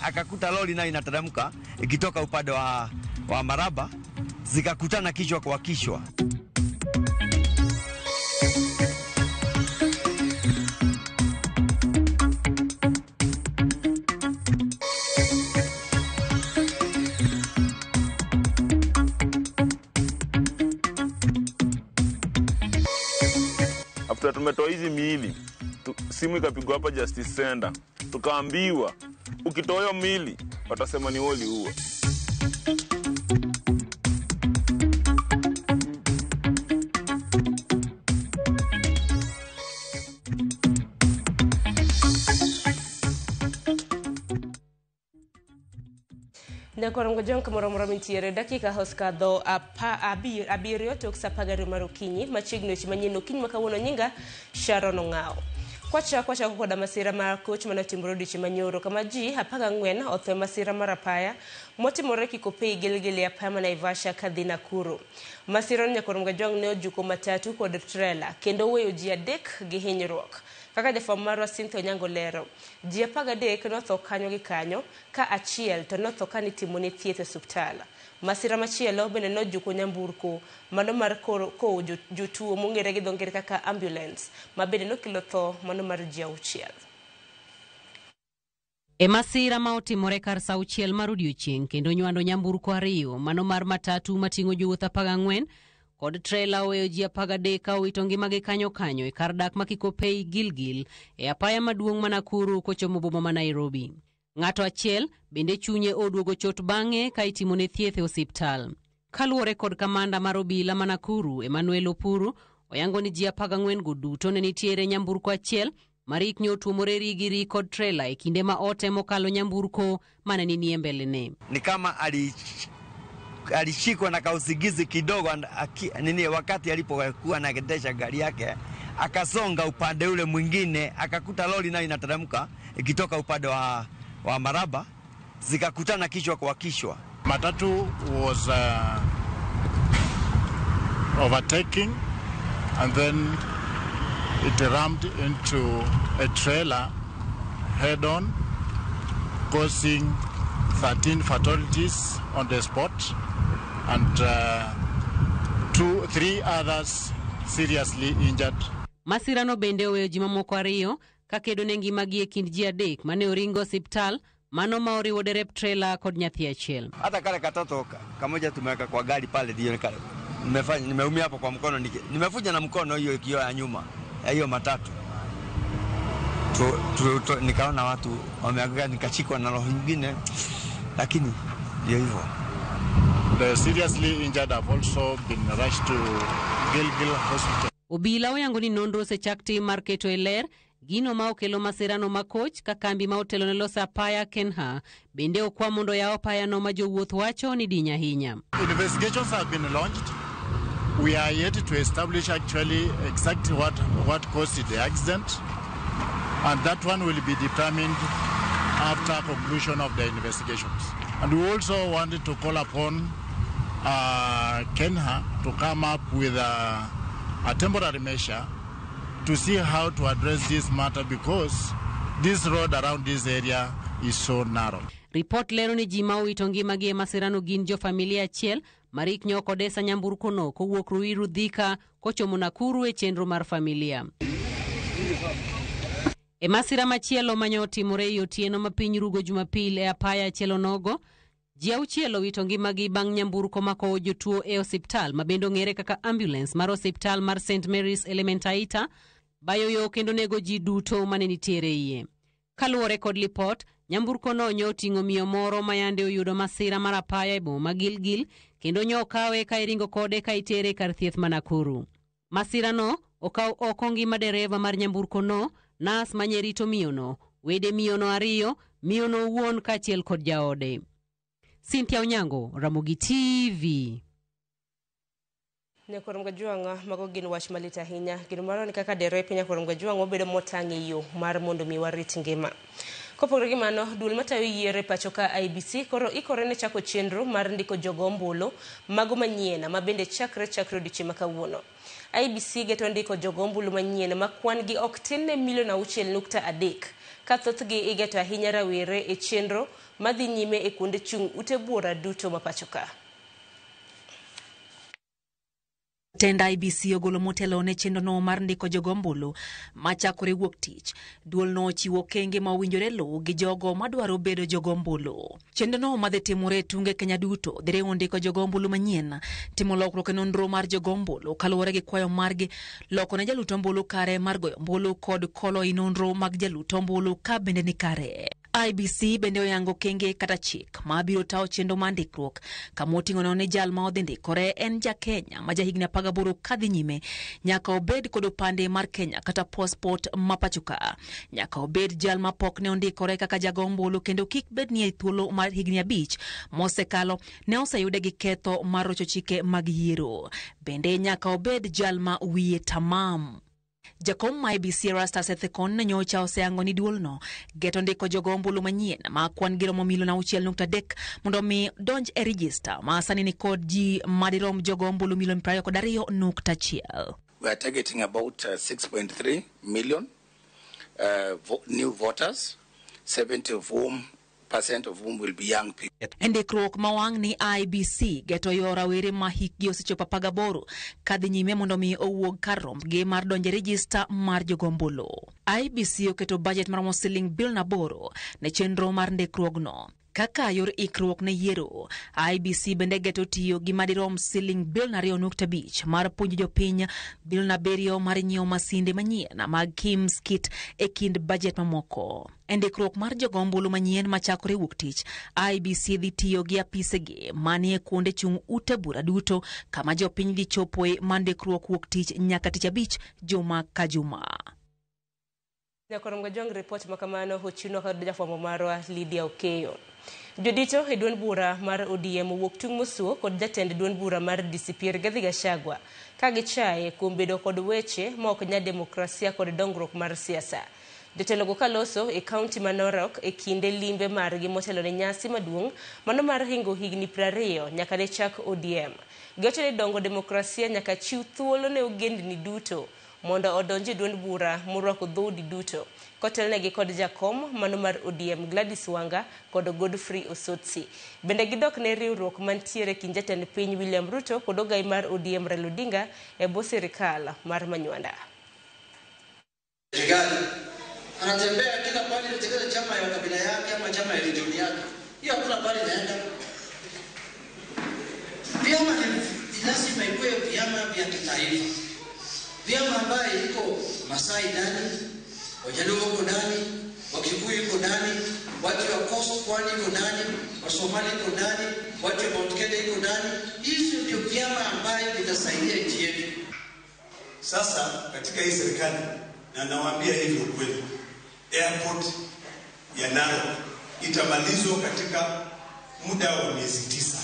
akakuta lori nayo inateremka ikitoka upande wa Maraba, zikakutana kichwa kwa kichwa. After tumetoa hizi miili, simu ikapigwa hapa Justice Center. Tukaambiwa ukitoa hiyo miili watasema ni wali huo. Nakorongo jonka moromoro mintiere dakika hoskadho abirio tok sapagari marukinyi machigno chimanyino kinyi makawuono nyinga Sharon Ong'ao. Kwacha koda masira mar coach manotimore chimanyoro kama ji 14 otho masira mar apaya motimore Kikopey Gilgil apaya ma Naivasha kadhi Nakuru. Masira Nyakorongo jong ne ojuko matatu kod trailer kendo weyo ji 3 gi hinyruok. Kaka jafwambo marwa Cynthia Onyango lero, ji 13 notho kanyo gi kanyo ka achiel to notho ka nitimone thieth e osiptal. Masira machielo bende nojuko nyamburko mano mar kowo jotuo mong'ere gi dho ngere kaka ambulance ma bende nokelo tho mano mar ji 6. E masira ma otimore kar saa 6 mar odiechieng' kendo nywando nyamburko 2 mano mar matatu mating'o jowuoth 14 kod trailer oweyo ji 13 ka owito ngimagi kanyo e kar dak ma Kikopey Gilgil e apaya maduong' ma Nakuru kochomo boma ma Nairobi. Ng'ato achiel bende chunye oduogo chot bang'e ka itimone thieth e osiptal. Kaluwore kod kamanda mar obila ma Nakuru Emmanuel Opuru oyango ni ji 14 go duto ne nitiere nyamburko achiel marik nyotuomore rigiri kod trailer e kinde ma otemo kalo nyamburko mane ni mbele ne. Ni kama alishikwa na kausigizi kidogo wakati alipokuwa anaendesha gari yake, akasonga upande ule mwingine, akakuta lori nayo inateremka ikitoka upande wa Maraba, zikakutana kichwa kwa kichwa. Matatu was overtaking and then it rammed into a trailer head on, causing 13 fatalities on the spot and 3 others seriously injured. Masirano bende oweyo ji mamoko 2 ka kedo ne ngimagi e kind ji 3 mane oringo osiptal, mano ma oriwo derep trailer kod nyathi achiel. Hata kale katoto kamoja tumeweka kwa gari pale ndio nimeumia hapo kwa mkono, nimefuja na mkono hiyo kioo ya nyuma ya hiyo matatu. Nikaona watu wameanguka, nikachikwa na roho nyingine, lakini ndio hivyo. The seriously injured have also been rushed to Gilgil Hospital. Obila oyango ni nonro osechakti mar keto e ler gino ma okelo masirano ma coach ka kambi ma otelo ne loso apaya Kenha bende okwa mondo ya apaya no ma jowuoth wacho ni dinya hinya. Investigations have been launched. We are yet to establish actually exactly what caused the accident, and that one will be determined after conclusion of the investigations. And we also wanted to call upon Kenha to come up with a temporary measure to see how to address this matter, because this road around this area is so narrow. Report lero ni ji ma owito ngimagi e masirano gin jo familia achiel marik nyoko desa nyamburko no kowuok Ruiru Thika kochomo Nakuru e chenro mar familia. E masira machielo manyo otimore e otieno ma piny Rugo Jumapil e apaya achielo nogo, ji 6 owito ngimagi bang' nyamburko makowo jotuo e osiptal ma bende ong'ere kaka ambulance mar osiptal mar St Mary's Elementaita bayo yo kendo nego ji duto mane nitiere iye. Kaluwore kod lipot, nyamburko no nyo ting'o miyo moro ma yande oyudo masira mar apaya e boma ma Gilgil kendo nyo kawe ka iringo kode ka itere kar thieth ma Nakuru. Masira no okaw oko ngima dereva mar nyamburko no, nas manyerito miyo no, wede miyo no 2, miyo no wuon kaachiel kod jaode. Cynthia Onyango, Ramogi TV. Nyakorongo juanga mago gin wach malita hinya. Gino maro ni kaka derepe Nyakorongo juanga obedo motang'e yo mar mondo mi warit ngima. Kopogore gi mano, duol matayo yiere pacho ka IBC koro ikore ne chako chenro mar ndiko jogo ombulu mago manyiena ma bende chakre odiochieng' ma kawuono. IBC geto ndiko jogo ombulu manyiena ma kwan gi ok tin ne milion 6.3 ka thothgi igeto ahinya rawere e chenro madhi nyime e kuonde chung' ute bura duto mapachoka. Tenda IBC ogolo motelo ne chenro no mar ndiko jogombulu machakore wuok tich. Duol no chiwo kenge ma owinjore luw gi jogo madwaro bedo jogombulu. Chenro no madhi timore tunge Kenya duto dhiriwo ndiko jogombulu manyien, timo lokruok e nonro mar jogombulu kaluwore gi kwayo margi, loko ne jalut ombulu kare mar goyo ombulu kod kolo i nonro mag jalut ombulu ka bende ni kare. IBC bende oyango kenge kata chik ma biro tawo chenro mar ndikruok kama oting'o ne jal ma odhi ndikore en ja Kenya ma jahigni 18 kadhi nyime nyaka obed kod opande mar Kenya kata passport mapachoka. Nyaka obed jal ma pok ne ondikore kaka jagombulu kendo kik bed ni e thuolo mar higni 5 mosekalo ne oseyude gi ketho mar rocho chike mag yiero. Bende nyaka obed jal ma wiye tamam. Jakom ma IBC Erastus Ethekon nyocha oseyango ni duol no geto ndiko jogombulu manyien ma kwan gi romo milion 6.3 mondo mi donj e register ma sani ni kod ji madirom jogombulu milion 22.1. We are targeting about 6.3 million new voters, 70% of whom will be young people. Ndikruok mawang' ni IBC geto yo rawere ma hikgi osechopo 18 kadhi nyime mondo mi owuog kar rombgi mar donje register mar jogombulu. IBC oketo budget mar siling bilion 8 ne chenro mar ndikruok no. Kaka yor ikruok ne yiero, IBC bende geto tiyo gi madirom siling bilion 2.5 mar puonjo jopiny, bilion 7 mar nyiewo masinde manyien mag KIMS kit e kind budget mamoko. Ndikruok mar jogombulu manyien machakore wuok tich, IBC dhi tiyo gi apisegi manie kuonde chung' ute bura duto kama jopiny dhi chopoe mandikruok wuok tich nyaka tich 5 juma ka juma. Nyakorongo jong report makamano hochuno kod jafwambo marwa Lydia Okeyo. Jodito e duond bura mar ODM wuok tung' mosuo kod jatend duond bura mar DCP Rigathi Gachagua ka gichaye kuom bedo kod weche ma ok nya demokrasia kod dongruok mar siasa. Jotelogo kaloso e kaunti ma Narok e kinde limbe margi motelo ne nyasi maduong' mano mar hingo higni 20 nyaka ne chak ODM. Giwacho ni dongo demokrasia nyaka chiw thuolo ne ogendni duto mondo odonji duond bura morwako dhoudi duto. Kotelnegi kod jakom mano mar ODM Gladys Wanga kod Godfrey Osotsi. Bende gidok ne riwruok mantiere kind jatend piny William Ruto kod ogai mar ODM Raila Odinga e bwo sirikal mar Manywanda. Rigathi anatembea kila pale kutekeleza chama ya kabila yake ama chama ya region yake. Hiyo hakuna pale naenda. Vyama ni lazima iwe vyama vya kitaifa. Vyama ambaye iko Masai ndani, Wajaluo iko ndani, Wakikuyu iko ndani, watu wa Coast Pwani iko ndani, Wasomali iko ndani, watu wa Mount Kenya iko ndani. Hizo ndio vyama ambaye vitasaidia nchi yetu. Sasa katika hii serikali na nawaambia hivi ukweli, airport ya Narok itamalizwa katika muda wa miezi 9.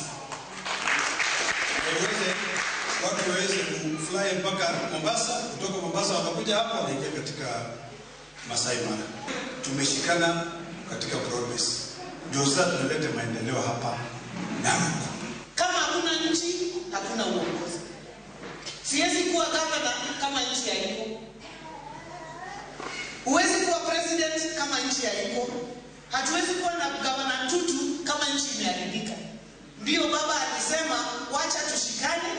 Watu waweze kufly mpaka Mombasa, kutoka Mombasa wakakuja hapa wanaingia katika Masai Mara. Tumeshikana katika progress. Ndio sasa tunaleta maendeleo hapa Narok. Kama hakuna nchi, hakuna uongozi. Siwezi kuwa gavana kama nchi haiko. Huwezi kuwa president kama nchi haiko. Hatuwezi kuwa na gavana tutu kama nchi imeharibika. Ndio baba alisema wacha tushikane,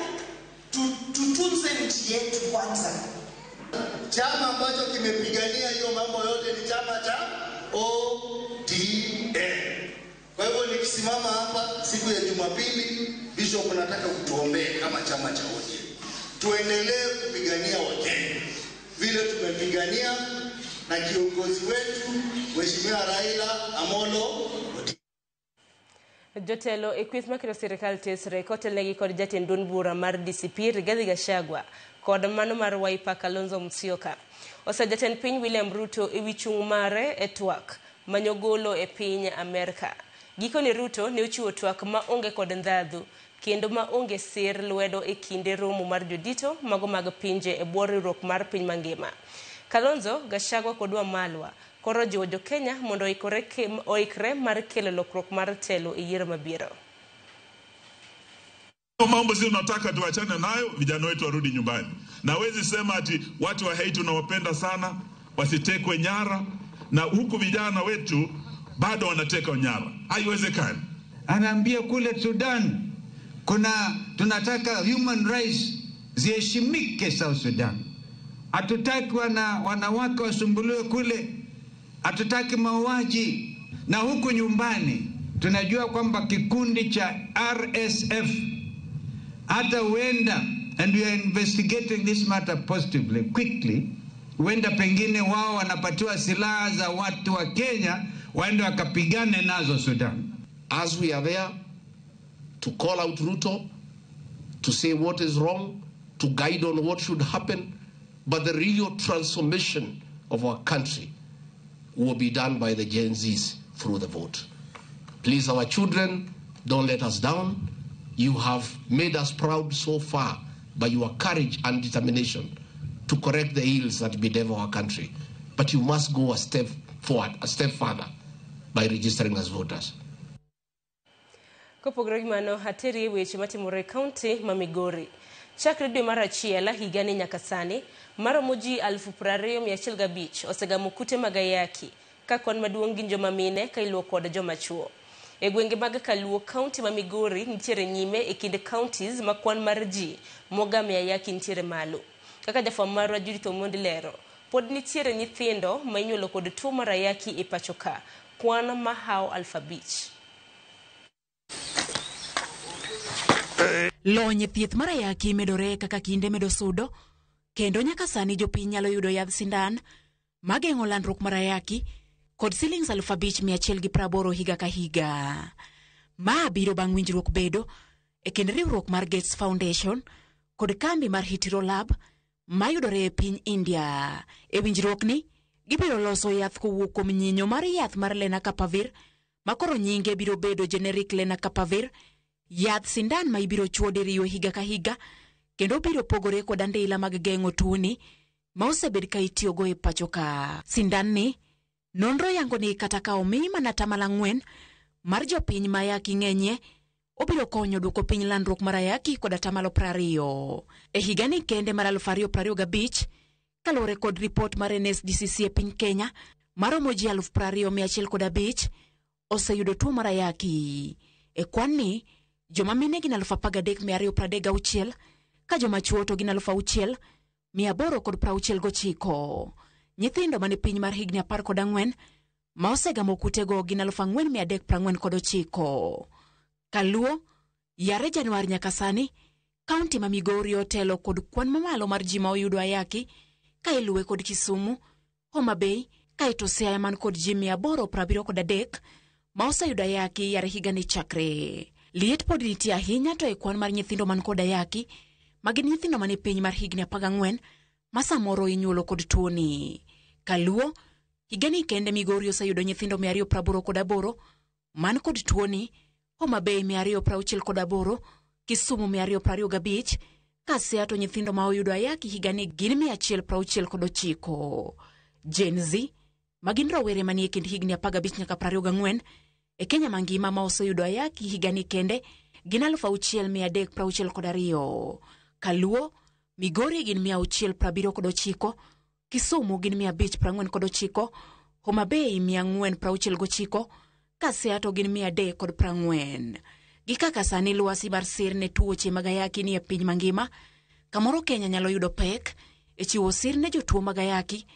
tutunze nchi yetu kwanza. Chama ambacho kimepigania hiyo mambo yote ni chama cha ODM. Kwa hivyo nikisimama hapa siku ya Jumapili, Bishop nataka kutuombee kama chama cha ODM. Tuendelee kupigania Wakenya vile tumepigania na kiongozi wetu Mheshimiwa Raila Amolo Odinga. Jotelo e kwith makelo sirikal tesre kotelnegi kod jatend duond bura mar DCP Rigathi Gachagua kod mano mar Wiper Kalonzo Musyoka. Jatend piny William Ruto e wichung' mare e twak manyogolo e piny Amerika. Gikoni Ruto ne ochiwo twak ma onge kod ndhadhu kendo ma onge sir lwedo e kinde romo mar jodito mago mag pinje e bwo riwruok mar piny mangima. Kalonzo, Gachagua kod Wamalwa koro jiwo jo Kenya mondo oikre mar kelo lokruok mar telo e yiero mabiro. Mambo sisi tunataka tuachane nayo, vijana wetu warudi nyumbani. Na wezi sema ati watu wa hate tunawapenda sana, wasitekwe nyara, na huku vijana wetu bado wanateka nyara. Haiwezekani. Anaambia kule Sudan tunataka human rights ziheshimike South Sudan. Hatutaki wanawake wasumbuliwe kule. Hatutaki mauaji. Na huku nyumbani tunajua kwamba kikundi cha RSF hata huenda, and we are investigating this matter positively, quickly, huenda pengine wao wanapatiwa silaha za watu wa Kenya waende wakapigane nazo Sudan. As we are there to call out Ruto, to say what is wrong, to guide on what should happen, but the real transformation of our country will be done by the Gen Zs through the vote. Please, our children, don't let us down. You have made us proud so far by your courage and determination to correct the ills that bedevil our country. But you must go a step forward, a step further, by registering as voters. Kopogore mano hateri weche matimore kaunti ma Migori. Chakre dwe mar achiel higani nyaka sani, maromo ji 20,105 osegamo kute mag ayaki, ka kwan maduong' gin joma mine ka iluwo kod joma chuo. E gwenge mag Kaluo kaunti ma Migori nitiere nyime e kind counties ma kwan mar ji mogame ayaki nitiere malo. Kaka jafwambo marwa Judith Omondi lero, pod nitiere nyithindo ma inyuolo kod tuo mar ayaki e pacho ka, kwan mahao 5,000. Lony thieth mar ayaki medore kaka kinde medo sudo, kendo nyaka sani jopiny nyalo yudo yadh sindan mageng'o landruok mar ayaki kod shillings 5,180 higa ka higa. Ma biro bang' winjruok bedo e kind riwruok mar Gates Foundation kod kambi mar Hitiro Lab mayudore e piny India. E winjruok ni, gibiro loso yath kowuok kuom nyinyo mar yath mar Lenacapavir, makoro nyinge biro bedo generic Lenacapavir, yath sindan ma ibiro chuo diriyo higa ka higa, kendo biro pogore kod andila mag geng'o tuoni ma osebed ka itiyogo e pacho ka. Sindan ni nonro yango ni kata ka omi mana 4% mar jopiny ma ayaki ng'enyie, obiro konyo duoko piny landruok mar ayaki kod 20%. E higa ni kende mar 2025, kalore kod ripot mar NSDCC e piny Kenya, maromo ji 20,105 oseyudo tuo mar ayaki. E kwan ni, joma mine gin 13,236, ka joma chuo to gin 6,869. Nyithindo mani piny mar higni 14 ma osegamo kutego gin 4,349. Kaluo, yare Januari nyaka sani, kaunti ma Migori otelo kod kwan mamalo mar ji ma oyudo ayaki, ka iluwe kod Kisumu, Homa Bay, kaeto Siaya man kod ji 873 ma oseyudo ayaki yare higa ni chakre. Liet pod nitie ahinya to e kwan mar nyithindo man kod ayaki, magin nyithindo mani piny mar higni 14 ma samoro inyuolo kod tuoni. Kaluo, higani kende Migori oseyudo nyithindo 288 man kod tuoni, Homa Bay 268, Kisumu 225, ka Siaya to nyithindo ma oyudo ayaki higani gin 169. Gen Z, magin rowere manie kind higni 15 nyaka 24, e Kenya mangima ma oseyudo ayaki higani kende gin 6,362. Kaluo, Migori gin 679, Kisumu gin 549, Homa Bay 469, ka Siaya to gin 340. Gi kaka sani lwasi mar sir ne tuoche mag ayaki ni e piny mangima, kamoro Kenya nyalo yudo pek e chiwo sir ne jotuo mag ayaki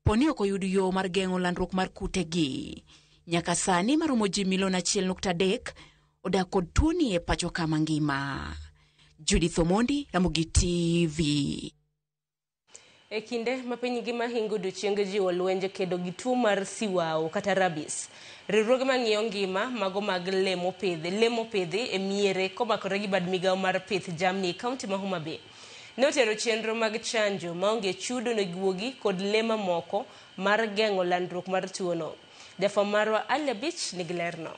poni ok oyud yo mar geng'o landruok mar kutegi. Nyaka sani maromo ji 1.3 odak kod tuoni e pacho ka mangima. Judith Omondi, Ramogi TV. E kinde ma piny ngima hingo odiechienge jiwo lwenje kedo gi tuo mar siwao kata rabies. Riwruoge mang'iyo ngima mago mag lemo pedhi e miere komakore gi bad migawo mar pith jamni e kaunti ma Homa Bay. Ne otero chenro mag chanjo maonge chudo ne guogi kod le mamoko mar geng'o landruok mar tuono. Jafwambo marwa Alia Beach nigi lerno.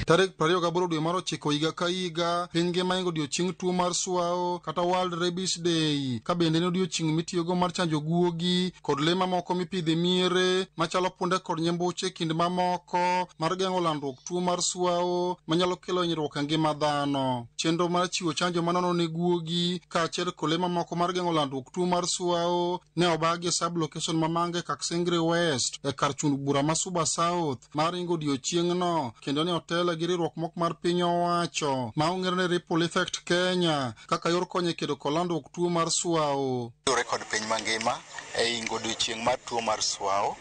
Tarik 28 dwe mar 9 higa ka higa, piny ngima ingo odiochieng' tuo mar swao kata World Rabies Day, ka bende ne odiochieng' mitiyogo mar chanjo guogi kod le mamoko mipidhe miere machalo punde kod nyembuche kind mamoko mar geng'o landruok tuo mar swao manyalo kelo hinyruok e ngima dhano. Chenro mar chiwo chanjo manono ne guogi kaachiel kod le mamoko mar geng'o landruok tuo mar swao ne obagi e sub-location mamange Kaksingri West e kar chund bura ma Suba South mar ingo odiochieng'no, kendo ne otele gi riwruok moko mar piny owacho ma ong'ere ne Ripple Effect Kenya kaka yor konyo e kedo kod landruok tuo mar swao. Rekod piny mangima e ingo odiochieng' mar tuo mar swao,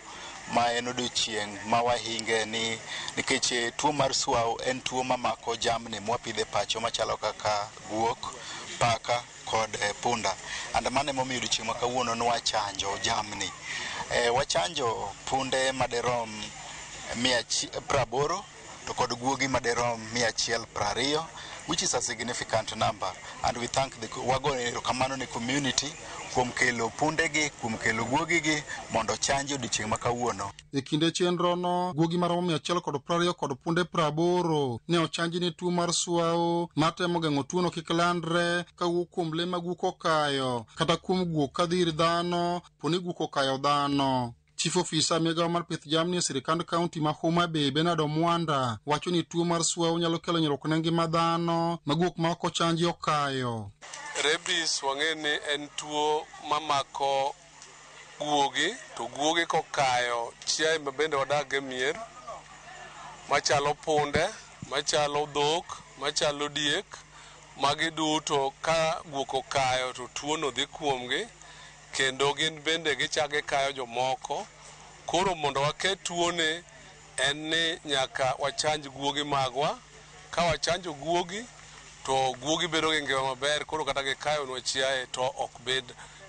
ma en odiochieng' ma wahinge ni nikech tuo mar swao en tuo mamako jamni mwapidhe pacho machalo kaka guok, paka kod punda. Andamane momiyo odiochieng' ma kawuono nwachanjo jamni. Wachanjo punde maderom 180 to kod guogi maderom 120, which is a significant number, and we thank the kamano ne community kuom kelo pundegi, kuom kelo guogigi mondo chanjo odiochieng' ma kawuono. E kinde chenrono, guogi maromo 120 kod punde 80 ne ochanji ne tuo mar swao matemo geng'o tuono kik landre kawuok kuom le ma guok okayo kata kuom guok kadhi ir dhano poni guok okayo dhano. Chief Officer migawo mar pith jamni e sirikand kaunti ma Homa Bay Bernard Omwanda wacho ni tuo mar swao nyalo kelo hinyruok ne ngima dhano ma guok ma ok ochanji okayo. Rabies wang'eni en tuo mamako guogi, to guogi kokayo chiaye ma bende wadak e mier machalo punde, machalo dhok, machalo diek, magi duto ka guok okayo to tuono dhi kuomgi kendo gin bende gichage kayo jomoko. Koro mondo waket tuone en ni nyaka wachanj guogi magwa. Ka wachanjo guogi to guogi bedo gi ngima maber, koro kata gikayo nwa chiaye to ok bed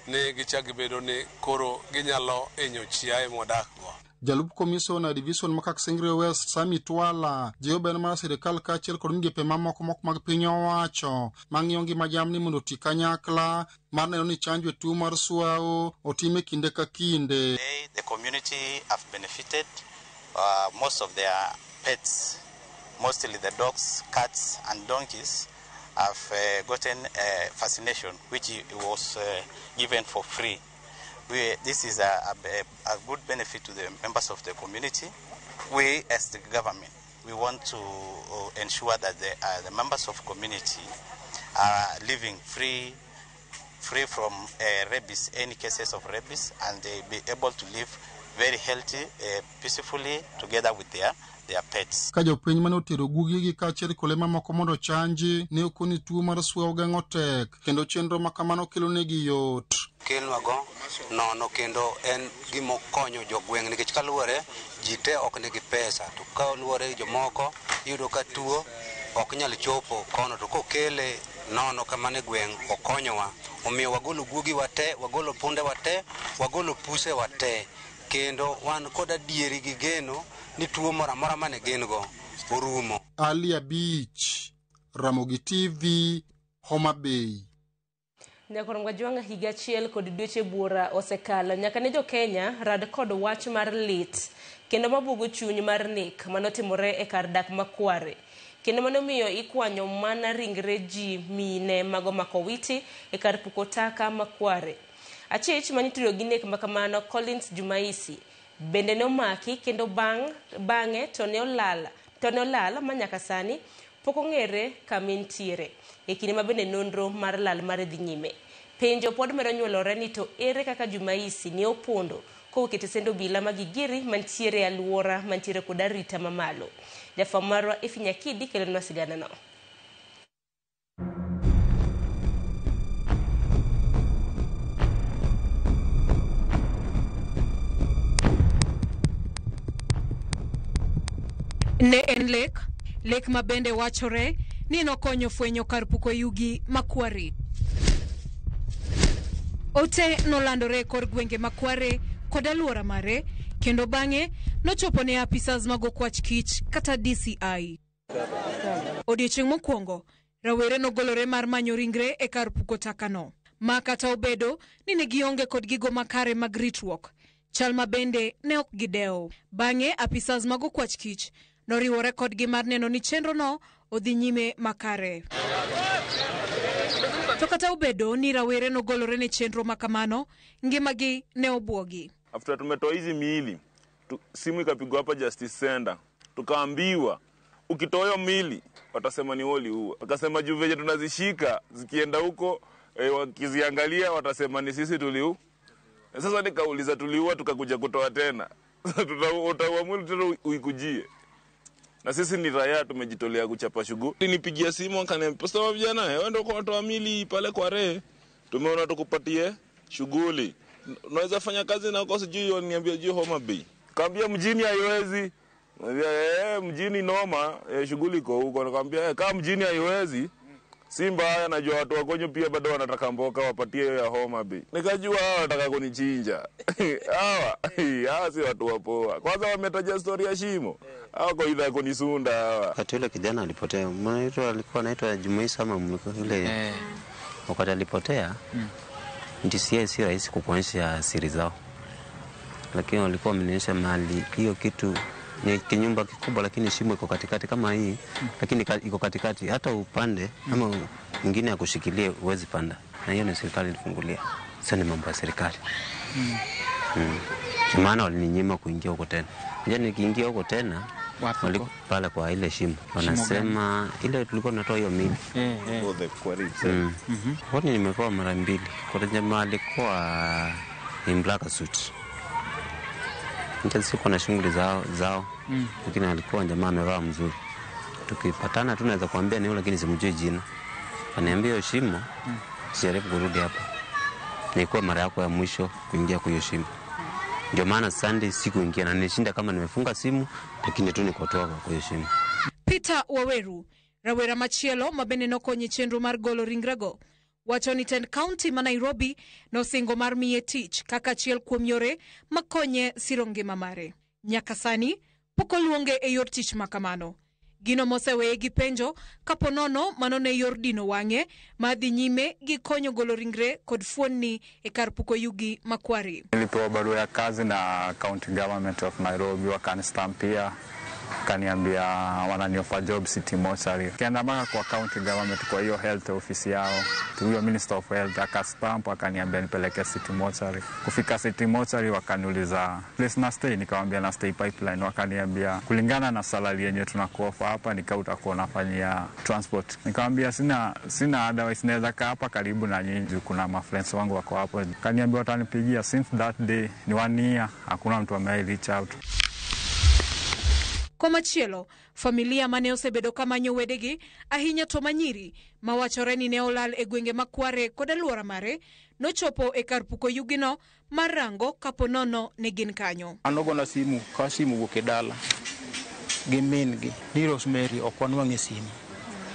ni gichagi bedo ni koro ginyalo hinyo chiaye modakgo. Jalup Komisona Division ma Kaksingri West Sami Twala jiwo ber mar sirikal kaachiel kod migepe mamoko mag piny owacho mang'iyo ngima jamni mondo oti kanyakla mar neno ni chanjo e tuo mar swao otime kinde ka kinde. The community have benefited. Most of their pets, mostly the dogs, cats and donkeys, have gotten vaccination which was given for free. This is a good benefit to the members of the community. We as the government, we want to ensure that the members of community are living free from rabies, any cases of rabies, and they be able to live very healthy, peacefully together with their pets. Ka jopiny mane otero guogigi kaachiel kod le mamoko mondo chanji ne okoni tuo mar swao geng'o tek, kendo chenro ma kamano kelo negi yot. Kelwago nono kendo en gimo konyo jogweng' nikech kaluwore ji te ok nigi pesa, to kaluwore jomoko iyudo ka tuo ok nyal chopo kono, to kokele nono kamane gweng' okonyowa. Omiyo wagolo guogi wate, wagolo punde wate, wagolo puse wate, kendo wan kod adieri gi geno ni tuo moro amora mane gin go orumo. Alia Beach, Ramogi TV, Homa Bay. Nyakorongwa jwanga higa achiel kod dweche bura osekalo nyaka ne jo Kenya rad kod wach mar lit kendo mabugo chuny mar nek manotimore e kar dak Makware, kendo manomiyo ikwanyo mana ringre ji mine mago makowiti e kar puko taka Makware. Achich manitiyo gi nek makamano Collins Jumaisi bende nomaki kendo bang'e to ne olal manyaka sani pok ong'ere kamintiere e kinde ma bende nonro mar lal mar dhi nyime. Penjo pod medo nyuolore ni to ere kaka Jumaisi ne opondo kowuok e tesend obila magigiri mantiere alwora mantiere kod arita mamalo. Jafwambo marwa Ifinya Kidi kelonwa sigana no. Ne en lek ma bende wachore ni nokonyo fwenyo kar puko yugi Makware. Ote nolandore kor gwenge Makware kod alwora mare, kendo bang'e nochopo ne apisas mago kwach kich kata DCI. Odiochieng' mokwongo, rawere nogolore mar manyo ringre e kar puko takano, ma kata obedo ni ne gionge kod gigo makare mag ritruok, chal ma bende ne ok gidewo. Bang'e apisas mago kwach kich noriwore kodgi mar neno ni chenrono odhi nyime makare. To kata obedo ni rawere nogolore ne chenro makamano, ngimagi ne obuogi. After tumetoa hizi miili, simu ikapigwa hapa Justice Center, tukaambiwa ukitoa miili watasema ni woli huo. Wakasema juu veje tunazishika zikienda huko wakiziangalia watasema ni sisi tuliu. Sasa nikauliza tuliua tukakuja kutoa tena. Utaua mwili tena uikujie. Na sisi ni raia tumejitolea kuchapa shughuli. Nipigia simu akaniambia posta vijana wewe ndio kwa watu wa mili pale kwa Re. Tumeona tukupatie shughuli. Unaweza fanya kazi na uko sijui waniambia juu Homa Bay. Kaambia mjini haiwezi. Mwambia mjini noma shughuli iko huko. Nikamwambia kama mjini haiwezi Simba haya najua watu wakonyo pia bado wanataka mboka wapatie ya Homa Bay. Nikajua hawa wanataka kunichinja. Hawa si watu wapoa. Kwanza wametaja story ya shimo. Hawa kwa idha kunisunda hawa. Wakati yule kijana alipotea, mwana alikuwa anaitwa Jumuisa ama yule. Wakati alipotea, NTCA si rahisi kukuonyesha siri zao. Lakini walikuwa wamenionyesha mahali hiyo kitu ni kinyumba kikubwa lakini shimo iko katikati kama hii, lakini iko katikati hata upande ama mwingine akushikilie uwezi panda. Na hiyo ni serikali ilifungulia. Sasa ni mambo ya serikali. Maana walininyima kuingia huko tena. Nje nikiingia huko tena pale kwa ile shimo. Wanasema ile tulikuwa tunatoa hiyo mili. Kwani nimekuwa mara mbili. Kwa jamaa alikuwa in black suit. Sikuwa na shughuli zao. Lakini alikuwa jamaa amevaa mzuri. Tukipatana tunaweza kuambia ni yule lakini simjui jina. Ananiambia hiyo shimo sijaribu kurudi hapa. Nilikuwa mara yako ya mwisho kuingia kwa hiyo shimo. Ndio maana Sunday sikuingia na nilishinda kama nimefunga simu lakini tu nikotoka kwa hiyo shimo. Peter Waweru, rawera machielo mabende nokonye chenro mar golo ringrego. Wacho ni Tend County ma Nairobi no singo mar miye tich kaka achiel kuom yore makonye siro ngima mare. Nyaka sani pok oluonge e yor tich makamano. Gino moseweye gi penjo kapo nono mano ne yor dino wang'e madhi nyime gi konyo golo ringre kod fuonni e kar puko yugi Makwari. Nilipewa barua ya kazi na County Government of Nairobi wakanistampia kaniambia wananiofa job City Mortuary. Kienda mpaka kwa County Government kwa hiyo health office yao, hiyo Minister of Health akastamp akaniambia nipeleke City Mortuary. Kufika City Mortuary wakaniuliza place na stay, nikamwambia na stay Pipeline. Wakaniambia kulingana na salary yenye tunakuofa hapa utakuwa unafanyia transport. Nikamwambia sina otherwise naweza kaa hapa karibu na nyinyi, kuna ma friends wangu wako hapo. Kaniambia watanipigia. Since that day ni 1 year hakuna mtu ambaye reach out. Kwa machielo, familia mane osebedo kamanyo wedegi ahinya to manyiri mawachore ni ne olal e gwenge Makware kod aluora mare nochopo e kar puko yugino marango kapo nono ne gin kanyo. Anogona simu ka simu wuok e dala gi min gi ni Rosemary ok wanwang'e simu.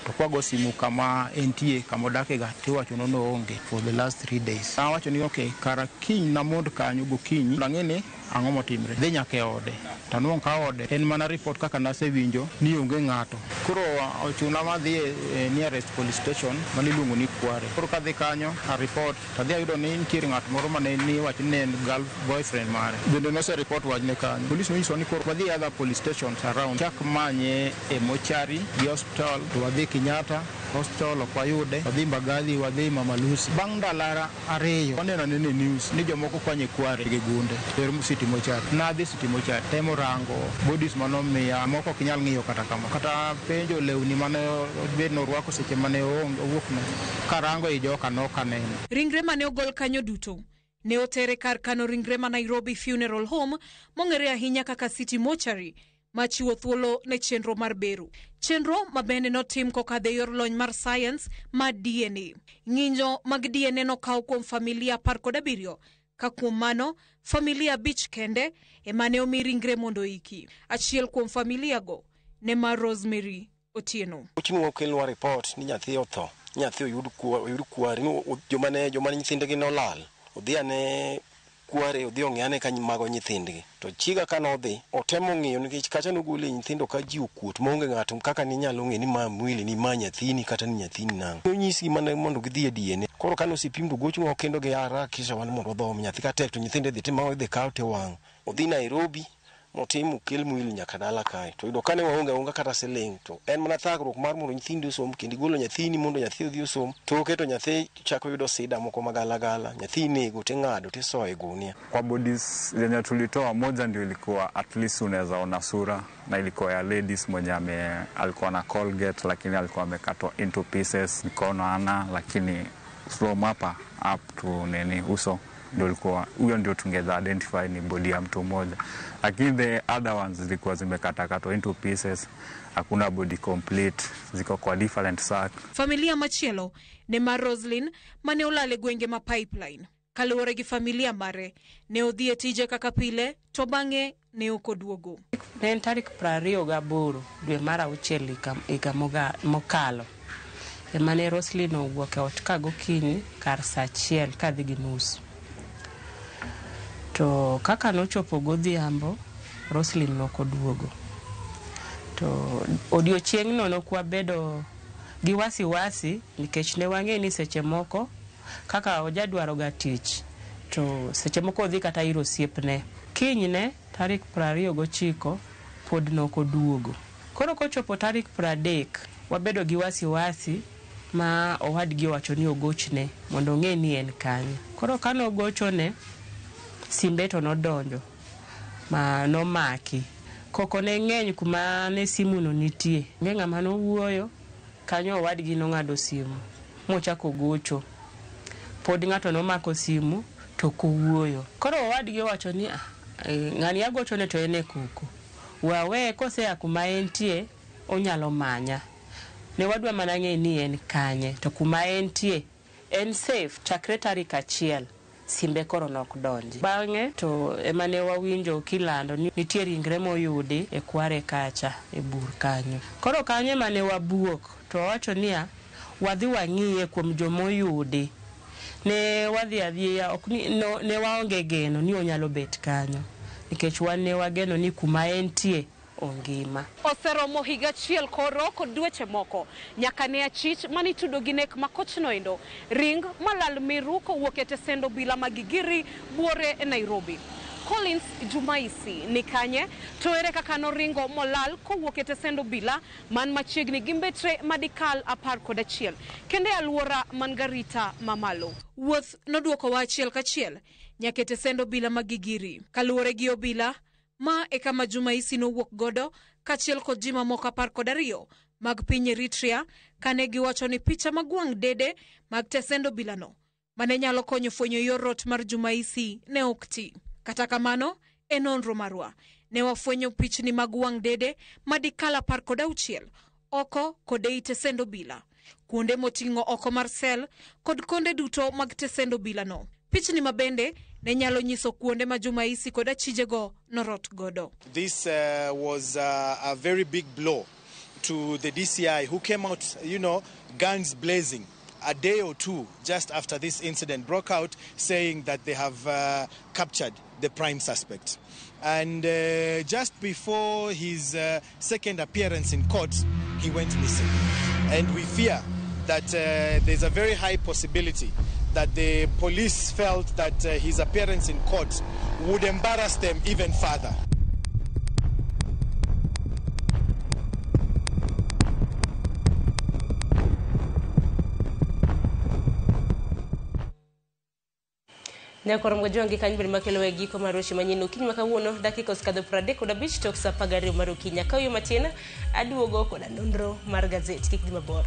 To kwago simu kama entie kama odake ga tiwacho nono onge for the last 3 days. Awacho ni okay kara kiny na mod kanyo gokinyi lang'ene ang'o motimre dhi nyaka e ode tanuong' ka ode en mana report kaka nasewinjo ni onge ng'ato. Koro ochuna madhi e nearest police station maniluongo ni Kware. Koro kadhi kanyo a report tadhi ayudo ni nitiere ng'at moro mane ni wacho ni en girl boyfriend mare bende nose report wachne kanyo. Police nonyiso ni koro wadhi other police stations around chak manye e mochari gi hospital to wadhi Kenyatta hospital okwayude, wadhi Mbagathi, wadhi Mama Lucy. Bang' ndalo 2 waneno nene news ni jomoko kwanye Kware gi gunde ter City Mortuary. Nadhi City Mortuary temo rango bodies manomiya moko ok nyal ng'iyo kata kama kata penjo lewni mane bed norwako seche mane owuok no karango i joka nokaneno. Ringre mane ogol kanyo duto ne otere kar kano ringre ma Nairobi Funeral Home mong'ere ahinya kaka City Mortuary machiwo thuolo ne chenro mar bero. Chenro mabende notim kokadho yor lony mar science mar DNA. Ng'injo mag DNA nokaw kuom familia 17 ka kuom mano familia 5 kende emane omi ringre mondo iki. Achiel kuom familia go ne mar Rosemary Otieno. Uchimo kelwa report ni nyathi otho, nyathi oyud Kware, jomane nyithindegi nolal. Odhiane Kware odhi ong'ane ka mago nyithindgi. To chiga kanodhi otemo ng'iyo nikech kacha nogole nyithindo ka ji okuot maonge ng'ato kaka ni nyalo ng'e ni ma mwili ni ma nyathini kata ni nyathini nang'. Onyisi mane mondo gidhi e DNA. Koro kano osipim to gochungo kendo gi ara kisha wan mondo dho nyathi ka tek to nyithinde dhi tima odhi kaw te wang'. Odhi Nairobi motim ukel mwili nyaka dala kae to yudo kane waonge kata siling to en mana thagruok mar mondo nyithindi osom kendo golo nyathini mondo nyathi odhi osom to keto nyathi chako yudo sida moko magala nyathi nego ting'ado tisoe gunia. Kwa bodies zenye tulitoa, moja ndio ilikuwa at least unaweza ona sura, na ilikuwa ya ladies mwenye alikuwa na Colgate lakini alikuwa amekatwa into pieces, mikono ana, lakini from hapa up to uso ndio ilikuwa, huyo ndio tungeza identify ni body ya mtu mmoja, lakini the other ones zilikuwa zimekatakatwa into pieces, hakuna body complete, ziko kwa different sack. Familia machielo ne mar Roslyn mane olale gwenge ma Pipeline. Kaluwore gi familia mare ne odhi e tije kaka pile to bang'e ne okoduogo. Ne en tarik 28 dwe mar 6 higa mokalo emane Roslyn owuok e ot ka gokinyi kar saa 1 kadhi gi nus. To kaka nochopo godhiambo Roslyn nokoduogo. To odiochieng'no nokwa bedo gi wasiwasi nikech ne wang'e ni seche moko kaka ojadwaro ga tich to seche moko odhi kata iro osiepne. Kinyne tarik 29 pod nokoduogo. Koro kochopo tarik 30 wabedo gi wasiwasi ma owadgi owacho ni ogochne mondo ng'e ni en kanye. Koro kano ogochone simbe to nodonjo ma nomaki. Koko ne ng'eny kuma ne simu no nitie. Ng'e ng'ama nowuoyo kanyo owadgi nong'ado simu mochako gocho. Pod ng'ato nomako simu to kowuoyo. Koro owadgi owacho ni ng'ani agochone to ene kuku. Wawe kosea kuma entie onyalo manya. Ne wadwa mana ng'e ni en kanye to kuma entie en safe chakre tarik 1 simbe koro nok donji. Bang'e to emane wawinjo kilando ni nitie ringre moyudi e Kware kacha e bur kanyo. Koro kanye mane wabuok to wacho niya wadhi wang'iye kuom jomoyudi. Ne wadhi adhiya ne waonge geno ni onyalo bet kanyo nikech wan ne wageno ni kuma entie ongima. Oseromo higa achiel koro kod dweche moko nyaka ne achich manitudo gi nek makochno endo ring malal miru kowuok e tesendo bila magigiri buore e Nairobi. Collins Jumaisi ni kanye to ere kaka noringo molal kowuok e tesendo bila man machiegni gi mbetre madikal 11 kende aluora man Garita mamalo. Wuoth noduoko wa achiel kachiel nyaka e tesendo bila magigiri. Kaluwore gi obila ma e kama Jumaisi nowuok godo kachiel kod ji mamoko 12 mag piny Eritrea kane giwacho ni picha magwang' dede mag tesendo bilano mane nyalo konyo fwenyo yor rot mar Jumaisi ne ok ti. Kata kamano e nonro marwa ne wafwenyo pichni mag wang' dede madikala 16 oko kod ei tesendo bila, kuonde moting'o oko mar sel kod konde duto mag tesendo bilano. Pichni mabende ne nyalo nyiso kuonde ma Jumaisi kod achijego norot godo. This was a very big blow to the DCI who came out, guns blazing a day or two just after this incident broke out, saying that they have captured the prime suspect. And just before his second appearance in court, he went missing. And we fear that there's a very high possibility that the police felt that his appearance in court would embarrass them even further. Ne korom jongi kanyo bir makelo e giko mar weche manyien okinyi makawuono dakika oskadho 35 tok saa 12 mar okinyi. Ka yo matin aduogo kod nonro mar gazeti kik dhi mabor.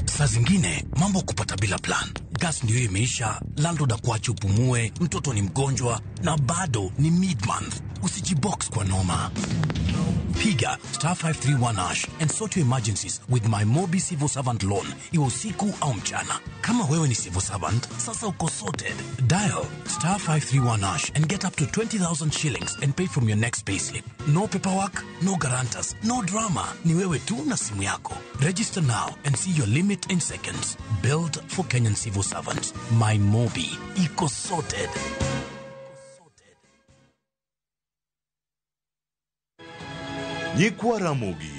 Saa zingine mambo kupata bila plan. Gas ndio imeisha, landlord akuache upumue, mtoto ni mgonjwa na bado ni mid-month. Usijibox kwa noma. Piga *531# and sort your emergencies with my Mobi Civil Servant Loan. Iwe usiku au mchana. Kama wewe ni civil servant, sasa uko sorted. Dial *531# and get up to 20,000 shillings and pay from your next payslip. No paperwork, no guarantors, no drama. Ni wewe tu na simu yako. Register now and see your limit in seconds. Built for Kenyan civil servants. My Mobi. Iko sorted. Nyikwa Ramogi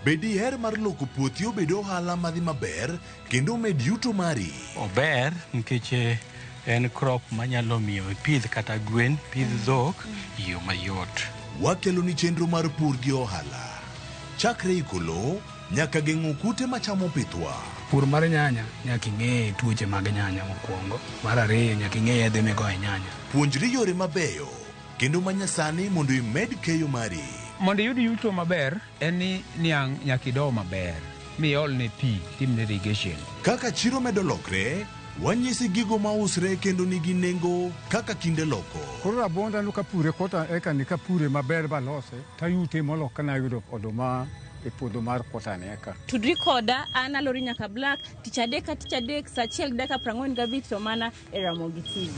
Bedi her mar loko puothi obedo ohala madhi maber kendo med yuto mari. Ober nikech en crop manyalo miyo pidh kata gwen, pidh dhok yo mayot. Wakelo ni chenro mar pur gi ohala. Chakre ikolo nyaka geng'o kute machamo pithwa. Pur mar nyanya nyaka ing'e tuoche mag nyanya mokwongo. Mar ariyo nyaka ing'e yedhe migoyo nyanya. Puonjri yore mabeyo kendo manyasani mondo imed keyo mari. Mondo iyud yuto maber en ni niang' nyaka ido maber miol ne pi timne irrigation. Kaka chiro medo lokre, wanyisi gigo mausre kendo nigi nengo kaka kinde loko. Koro rabonda nuka pure kota eka nika pure maber balose tayute molok kana yudo oduma e puodho mar kota eka. Tudri koda an Alori Nyaka Black tich adek sa 1:45 to mana e Ramogi TV.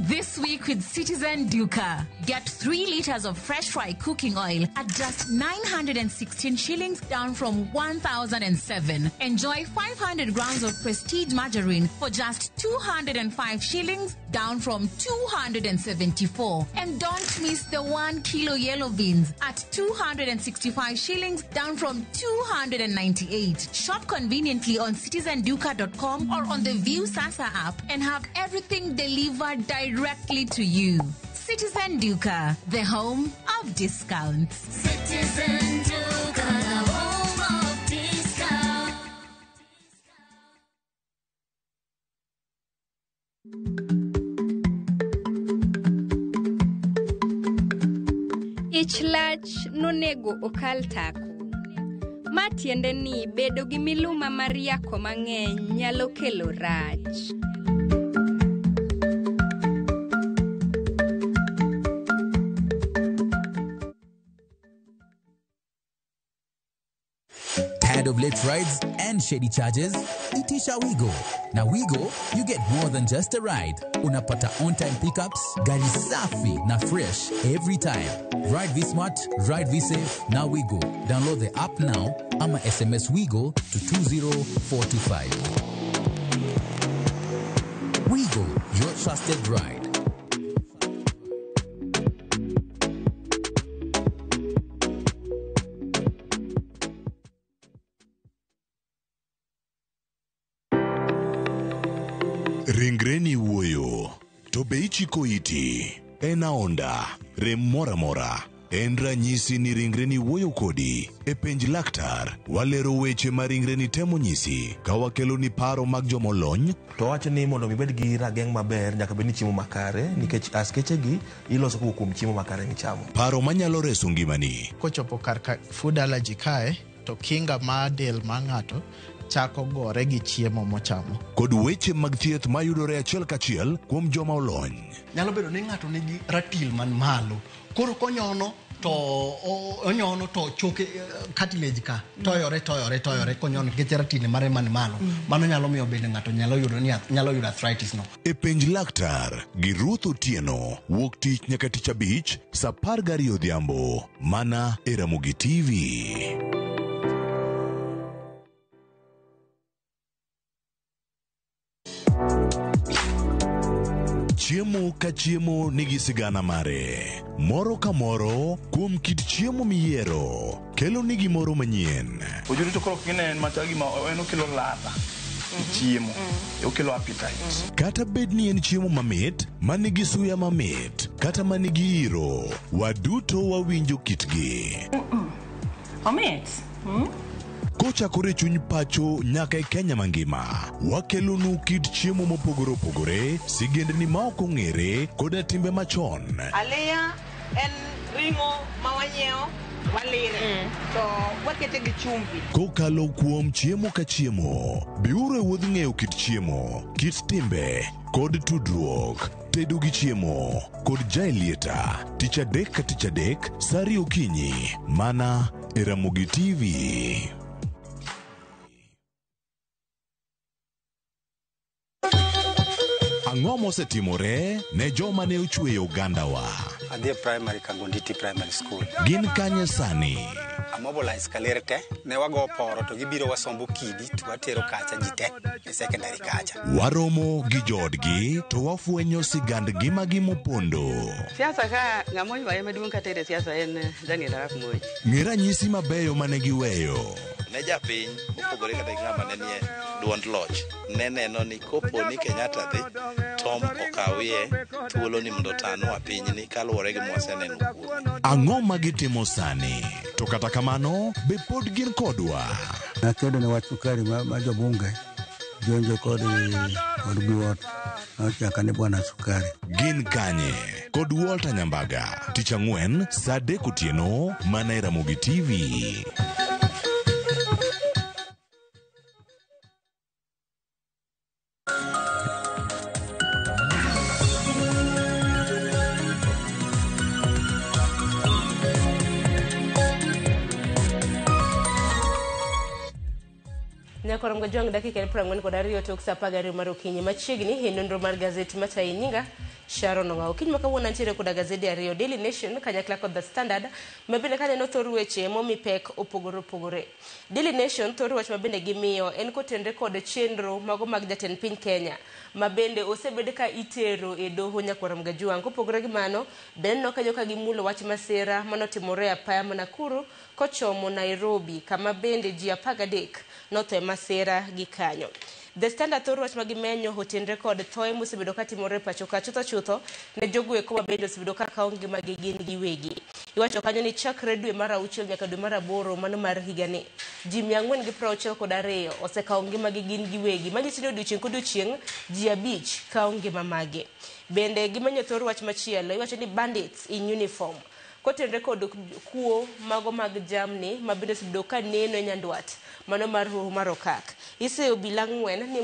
This week with Citizen Duka. Get 3 liters of fresh fry cooking oil at just 916 shillings, down from 1,007. Enjoy 500 grams of prestige margarine for just 205 shillings, down from 274. And don't miss the 1 kilo yellow beans at 265 shillings, down from 298. Shop conveniently on citizenduka.com or on the View Sasa app and have everything delivered directly to you. Citizen Duka, the home of discounts. Citizen Duka, the home of discounts. Ich lach nonego okal tako. Matiende ni bedo gi miluma mar yako mang'eny nyalo kelo rach. Tired of late rides and shady charges? Itisha Wigo. Now Wigo, you get more than just a ride. Unapata on-time pickups, gari safi na fresh every time. Ride V-Smart, ride V-Safe, now Wigo. Download the app now, ama SMS Wigo to 20425. Wigo, your trusted ride. Ringreni wuoyo, to be ichiko iti, en aonda, rem mora mora, en ranyisi ni ringreni wuoyo kodi, e penj laktar, walero weche ma ringreni temo nyisi, ka wakelo ni paro mag jomolony, to wacho ni mondo mibed gi rageng' maber nyaka bed ni chiemo makare, nikech askeche gi iloso kuom chiemo makare michamo. Paro manyalo reso ngimani. Kochopo kar food allergy kae, to kinga ma del ma ng'ato chako gore gi chiemo mochamo. Kod weche mag thieth mayudore achiel kachiel kuom joma olony. Nyalo bedo ni ng'ato nigi ratil man malo. Koro konyono to onyono to choke cartilage ka toyore konyono nikech ratil mare man malo. Mano nyalo miyo bende ng'ato nyalo yudo arthritis no. E penj laktar gi Ruth Otieno, wuok tich nyaka tich abich, sa 12 odhiambo, mana e Ramogi TV. Chiemo ka chiemo nigi sigana mare. Moro ka moro kuom kit chiemo miyiero kelo nigi moro manyien. Ojuri to koro kine machagi ma en okelo ladha. Chiemo. Okelo appetite. Kata bed ni en chiemo mamit, manigi suya mamit, kata manigi iro, waduto wawinjo kitgi. Omit. Kochakore chuny pacho nyaka e Kenya mangima, wakelonu kit chiemo mopogore opogore, sigendni ma ok ong'ere koda timbe machon. Aleya en ringo ma wanyiewo walire to wakete gi chumbi. Kokalo kuom chiemo ka chiemo, biuru e wuodh ng'eyo kit chiemo, kit timbe kod tudruok. Tedo gi chiemo kod Jaelieta, tich adek ka tich adek, sari okinyi, mana e Ramogi TV. Ang'o mosetimore ne joma ne ochweyo Ugandawa? Adhi primary Kagonditi Primary School. Gin kanye sani? mobilize kalere te ne wago poro to gibiro wasombo kidi to watero kacha jite e secondary kacha. Waromo gi jodgi to wafuenyo sigandgi magimopondo. Siasa ka ng'amoy wae maduong' katere siasa en Daniel Arap Moi. Ng'era nyisi mabeyo mane giweyo. Ne japiny opogore kata ng'ama ne nie duond loch ne neno ni kopo ni Kenyatta dhi Tom okawie thuolo ni mondo tanwa pinyni kaluwore gi mwaseneno kuome. Ang'o magitimo sani? To kata kamano be pod gin kodwa. Nakedo ne wach sukari ma jobunge jonjo kod buot nochaka ne bwana sukari. Gin kanye kod Walter Nyambaga tich ang'wen saa 3 otieno mana e Ramogi TV. Nyakorom gajong dakika 42 tok saa 10 mar okinyi machiegni e nonro mar gazeti matai nyinga Sharon Ong'ao. Kiny makawuono ntiere koda gazeti ariyo, Daily Nation kanyakla kod The Standard mabende kaneno thor weche momi pek opogore. Daily Nation thor wach mabende gimiyo en kotenre kod chenro mago mag jatend piny Kenya mabende osebed ka itero e doho Nyakorom Gajwang'. Kopogore gi mano bende nokajo ka gimulo wach masira manotimore apaya ma Nakuru kochomo Nairobi kama bende ji 13 notho masira gi kanyo. The Standard thor wach magimenyo hotenre kod thoe mosebedo katimore pacho ka chutho ne jogueko mabende osebedo ka kawo ngimagi gin giwegi. Iwacho kanyo ni chakre dwe mar 6 nyaka dwe mar 8 mano mar higani ji 462 osekawo ngimagi gin giwegi. Manyiso ni odiochieng' kodiochieng' ji 5 kawo ngima magi. Bende gimenyo thor wach machielo iwacho ni bandits in uniform kotenre kod kuo mago mag jamni mabende osebedo ka neno e Nyandwat mano mar Hoho mar Okak. Iseyo obila 4 ni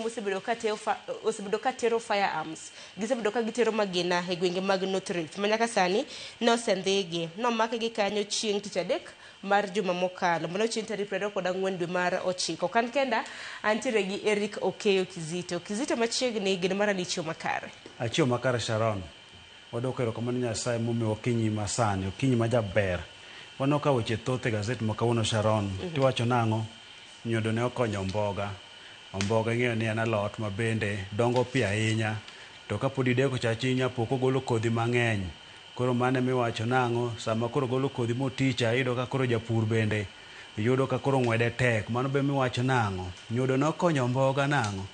osebedo ka tero firearms gisebedo ka gitero magina e gwenge mag North Rift manyaka sani nosendhigi nomakgi kanyo chieng' tich adek mar juma mokalo mano chieng' tarik 24 dwe mar 9. Kan kenda antiere gi Eric Okeyo Kizito machiegni gin mar Alichio Makare. Achio Makare Sharon. Wadokero kamano Nyasaye momiyo okinyi masani, okinyi majaber. Wanoka weche thoth e gazet makawuono Sharon. Tiwacho nang'o? Nyodo ne okonyo omboga. Omboga ing'eyo ni en alot mabende dongo piyo ahinya. To kapod ideko chachinya pok ogolo kodhi mang'eny. Koro mane miwacho nang'o? Sama koro golo kodhi moticha iyudo ka koro japur bende yudo ka koro ng'wede tek. Mano be miwacho nang'o? Nyodo ne okonyo omboga nang'o?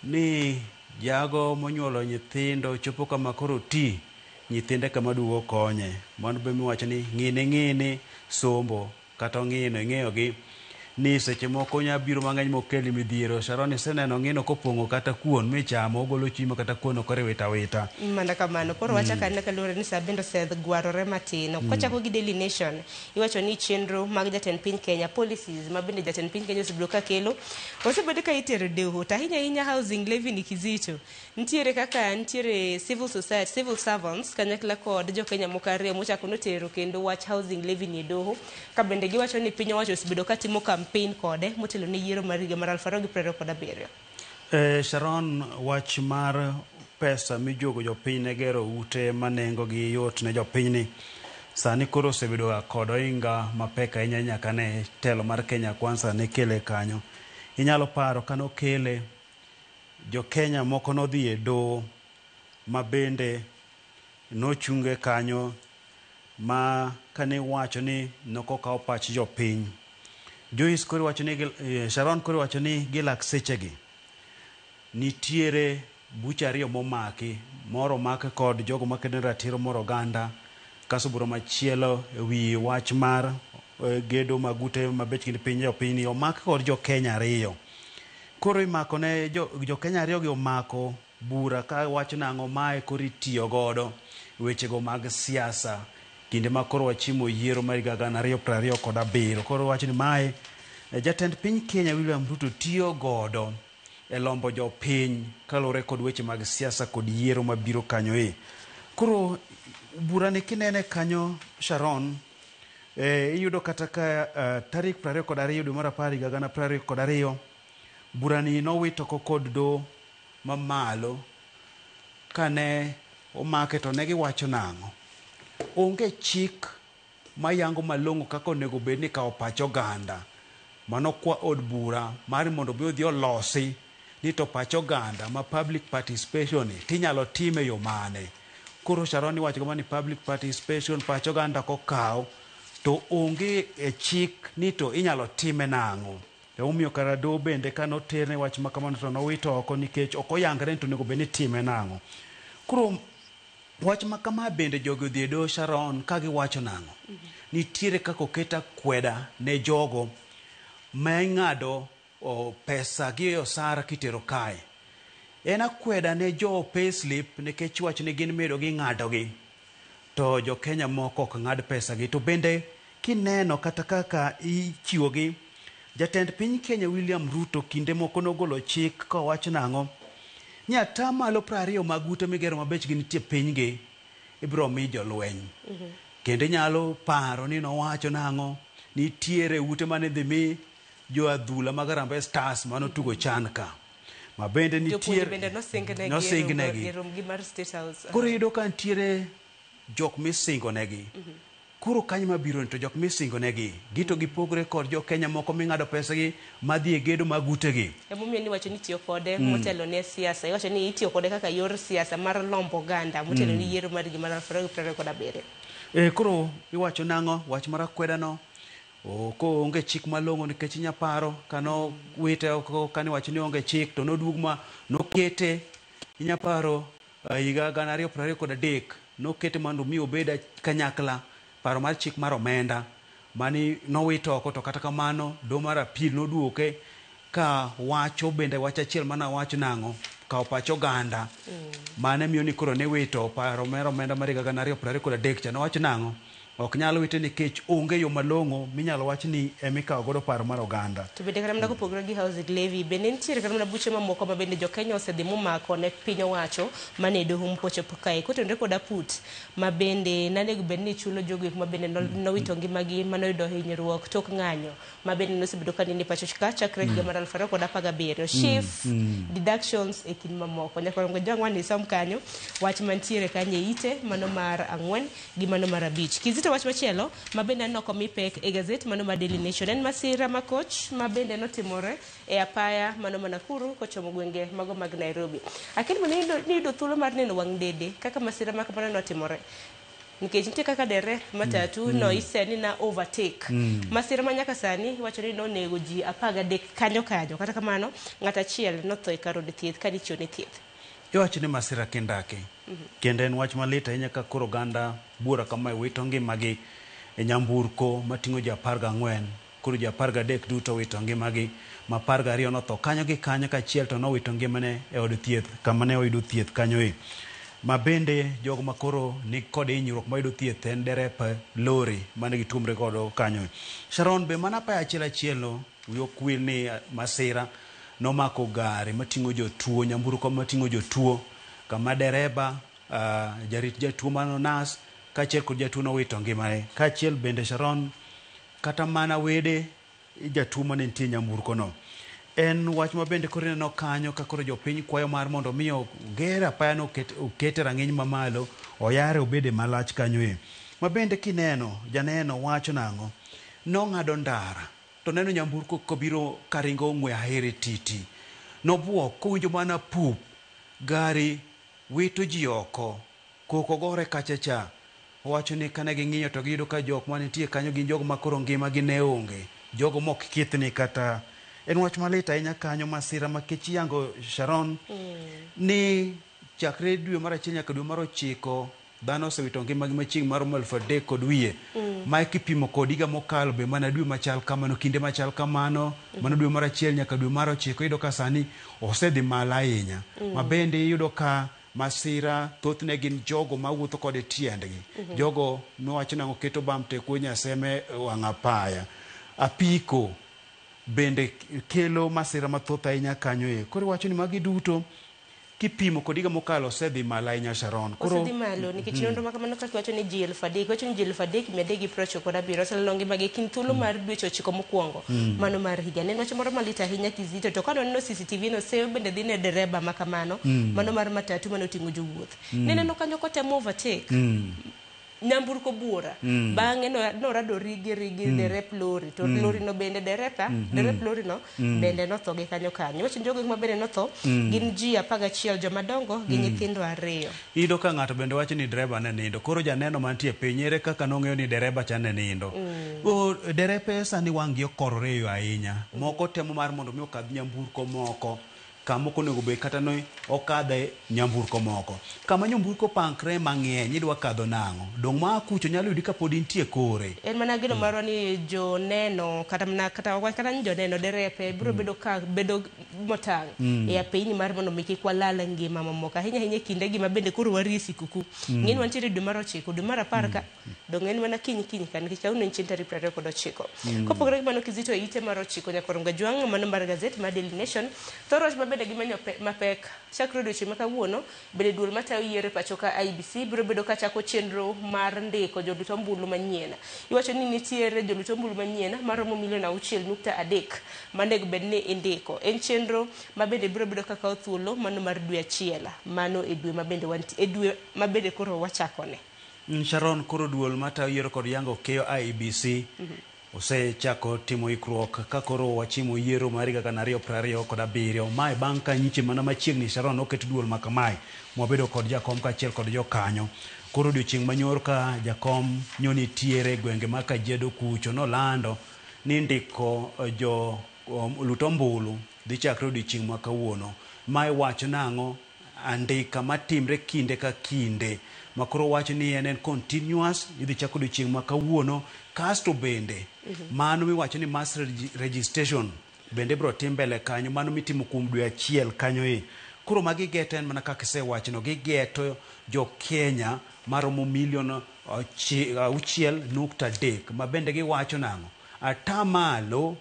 Ni jago monyuolo nyithindo chopo kama koro ti nyithinde kama dugo konye. Mano be miwacho ni ng'ini sombo kata ing'eyogi ni seche moko nyabiro mang'eny mokeli midhiero. Sharon iseneno ng'ino kopong'o kata kuon michamo ogolo chiemo kata kuon okore wita. Mana kamano koro wachaka na kalore ni sabendo seth gwarore matino. Kochako gi Daily Nation iwacho ni chenro mag jatend piny Kenya policies mabende jatend piny Kenya osebedo ka kelo osebedo ka itero doho to ahinya housing levy ni Kizito. Ntiere civil society civil servants kanyakla kod jo Kenya mokare mochako notero kendo wach housing levy ni doho ka bende giwacho ni piny owacho osebedo ka timo campaign kode motelo ni yiero mar higa mar 2027. Sharon, wach mar pesa mijogo jopiny ne gero ute manengo gi yot ne jopinyni sani koro osebedo kod ohinga mapek ahinya nyaka ne telo mar Kenya Kwanza ne kele kanyo. Inyalo paro kano kele jo Kenya moko nodhi e doho mabende nochunge kanyo ma kane wacho ni nokokawo pach jopiny. Joyce koro wacho ni Sharon koro wacho ni gilak sechegi nitiere bucha ariyo momaki, moro make kod jogo makedo ratiro moro oganda kaso buro machielo wi wach mar gedo magute mabet kind piny jopiny omak kod jo Kenya ariyo. Koro imako ne jo Kenya ariyo gi omako bura ka wacho nang'o mae koro itiyo godo wechego mag siasa kinde ma koro wachimo yiero mar 2027. Koro wacho ni mae jatend piny Kenya William Ruto tiyo godo e lombo jopiny kalore kod weche mag siasa kod yiero mabiro kanyo e. Koro burani kinene kanyo Sharon iyudo kata ka tarik 22 dwe mar 10 2022 burani nowito kod do mamalo kane omake to ne giwacho nang'o? Onge chik mayango malong'o kaka onego bed ni kao pach oganda mano kwa od bura mar mondo bi odhi olosi ni to pach oganda ma public participation tinyalo time yo mane. Koro Sharon wacho kama ni public participation pach oganda kokao to onge e chik ni to inyalo time nang'o. Omiyo kara do bende kano terne wach makamano to nowito oko nikech ok oyangre to onego bed ni time nang'o. Koro wach makama bende jogo dhi do Sharon ka giwacho nang'o. Nitiere kako keta kweda ne jogo ma ing'ado pesa gi osara kitero kae. En akweda ne jo payslip nikech wach ni gin medo gi ng'ado gi. To jo Kenya moko ok ng'ad pesa gi. To bende kineno kata kaka ichiwo gi, Jatend piny Kenya William Ruto kinde moko nogolo chik kowacho nang'o ni atamalo 20 mag ute migero mabechgi nitie piny gi ibiro mi jolweny. Kendo nyalo paro ni nowacho nang'o nitiere ute mane dhi mi jo adhula mag Harambee Stars mano tugo chan ka. Ma bende nitiere nosingnegi. Koro yudo ka nitiere jok misingonegi. Kuro kanyo mabiro to jok misingonegi gito gipogre kod jo Kenya moko ming'ado pesa gi madhi e gedo mag utegi. Emomiyo ni wacho ni tiyo kode motelo ne siasa. Wacho ni itiyo kode kaka yor siasa mar lombo ganda motelo ni yiero mar gima 2027. Koro iwacho nang'o wach mar akweda no ko onge chik malong'o nikech inyaparo kano wite oko kani wacho ni onge chik to noduog ma nokete inyaparo higa 2023 nokete mondo mi obeda kanyakla paro mar chik mar omenda mani nowito oko to kata kamano do mar apil noduoke ka wacho bende wach achiel mana wacho nang'o kao pach oganda mane miyo ni koro ne wito paro mar omenda mar 2023 cha nowacho nang'o ok nyalo wite nikech onge yo malong'o minyalo wach ni emikawo godo paro mar oganda. To bende kana mnako pogore gi housing levy bende nitiere kana mna buche mamoko ma bende jo Kenya osedhi momako ne piny owacho mane doho mpochopo kae kotenore koda put ma bende nane bende ni chulo jogo ma bende nowito ngimagi manoyudo hinyruok tok ng'anyo ma bende nosebedo ka ni pacho ka chakre higa mar 2017 shift deductions e kin mamoko nyaka ngo jangwa ni som kanyo wach mantiere kanye ite mano mar 4 gi mano mar 5 to wach machielo ma bende noko mipek e gazet mano ma Daily Nation en masira ma coach ma bende notimore e apaya mano Nakuru kochomo gwenge mago mag Nairobi. Akini ni do thuolo mar neno wang' dede kaka masira ma kamano notimore. Nikech nitie kaka derek matatu no iseni na overtake. Masira manyaka sani wacho ni nonego ji 13 kanyo kata kamano ng'at achiel notho e kar od thieth kani chione thieth. Iwacho ni masira kendake. Kendo en wach malit ahinya ka koro ganda bura kama wito ngimagi e nyamburko mating'o ji 14 koro ji 13 duto wito ngimagi ma 12 notho kanyo gi kanyo kachiel to nowito ngimane e od thieth kama ne oyudo thieth kanyo e. Ma bende jogo makoro ni kod hinyruok mayudo thieth en derep lori mane gitumre kodo kanyo. Sharon be mana pa achiel no wiyo kwil ni masira nomako gari mating'o jotuo nyamburko mating'o jotuo kama dereba jarit jatuo mano nas kachiel kod jatuo nowito ngimane kachiel bende Sharon kata mana wede jatuo mane nitie nyamburko no. En wach ma bende koro neno kanyo ka koro jopiny kwayo mar mondo miyo gera apaya no okete rang'iny mamalo oyare obede malach kanyo e. Ma bende kineno janeno wacho nang'o nong'ado ndara to neno nyamburko kobiro karingo ong'we ahere titi nobuok kowinjo mana pup gari wito ji oko koko gore kachacha. Wacho ni kane ging'iyo to giyudo ka jok manitie kanyo gin jogo makoro ngimagi ne onge jogo mok kithni kata. En wach malit ahinya kanyo masira makech yango Sharon ni chakre dwe mar 1 nyaka dwe mar 9 dhano osewito ngimagi machiegni mar 3,000 kod wiye ma kipimo kod higa mokalo be mana dwe machal kamano kinde machal kamano mana dwe mar 1 nyaka dwe mar 9 yudo ka sani osedhi malo ahinya. Ma bende yudo ka masira thothne gin jogo mawuotho kod tiendgi jogo miwacho nang'o keto bam teko nyaseme wang' apaya apiko bende kelo masira mathoth ahinya kanyo e. Koro wacho ni magi duto kipimo kod higa mokalo osedhi malo ahinya Sharon. Koro osedhi malo nikech nonro makamano kaka wacho ni ji 3,000 wacho ni ji 3,397 oselongi magi kin thuolo mar dweche 9 mokwongo mano mar higa. Ne wacho moro malit ahinya Kizito to kano neno CCTV no seyo bende dhi ne dereba makamano mano mar matatu mano ting'o jowuoth. Neno kanyo kotemo overtake nyamburko bura bang'e norado rigi derep lori to lori no bende derep lori no bende notho gi kanyo wacho jogo ma bende notho gin ji 11 jomadongo gi nyithindo 2. Ido ka ng'ato bende wacho ni dereba ne nindo koro janeno mantie piny ere kaka nong'eyo ni dereba cha ne nindo derepe sani wang'gi okorore ahinya moko temo mar mondo mi okadh nyamburko moko kamoko nego be kata no okadhe nyamburko moko kama nyamburko pankre mang'eny idwa kadho nang'o dong ma kucho nyalo yudi ka pod intie kore en mana gino marwa ni joneno kata ni joneno derepe biro bedo motang' e apeyni mar mondo mi kik walal ngima mamoko ahinya kinde gi mabende koro warisi kuku ng'eni wantiere dwe mar 9 dwe mar 10 ka dong en mana kiny kan nikech kawuono en chieng' tarik 29 kopogore gi mano Kizito e ite mar 9 nyaka rom gajwang' mano mar gazet mar Daily Nation thoroch bende gimanyo mapek chakre odiochieng' ma kawuono bende duol matayo yiero pacho ka IBC biro bedo ka chako chenro mar ndiko jolut ombulu manyien. Iwacho ni nitiere jolut ombulu manyien maromo 6.3 manego bed ni indiko. En chenro ma bende biro bedo ka kawo thuolo mano mar dwe achiel mano e dwe ma bende koro wachakone. Sharon koro duol matayo yiero kod yango keyo IBC osechako timo ikruok ka koro wachimo yiero mar higa 2027 mae bang' ka nyiche mana machiegni Sharon oket duol makamae mwabedo kod jakom kaachiel kod jokanyo koro odiochieng' manyor ka jakom nyoni tiere gwenge ma Kajiado kucho nolando ni ndiko jo lutombulu dhi chakre odiochieng' ma kawuono mae wacho nang'o andika matimre kinde ka kinde makoro wacho ni en continuous idhi chako odiochieng' ma kawuono kasto bende mano miwacho ni mass registration bende bro tim mbele kanyo mano mitimo kuom dwe achiel kanyo koro magi geto en mana kaka isewacho no gigeto jo Kenya maromo 6.3 ma bende giwacho nang'o atamalo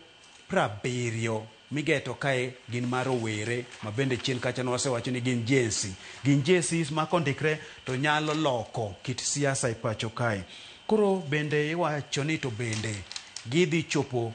70 migeto kae gin marowere ma bende chien kacha no wasewacho ni gin jesi ma kondikre to nyalo loko kit siasa e pacho kae koro bende iwacho ni to bende gidhi chopo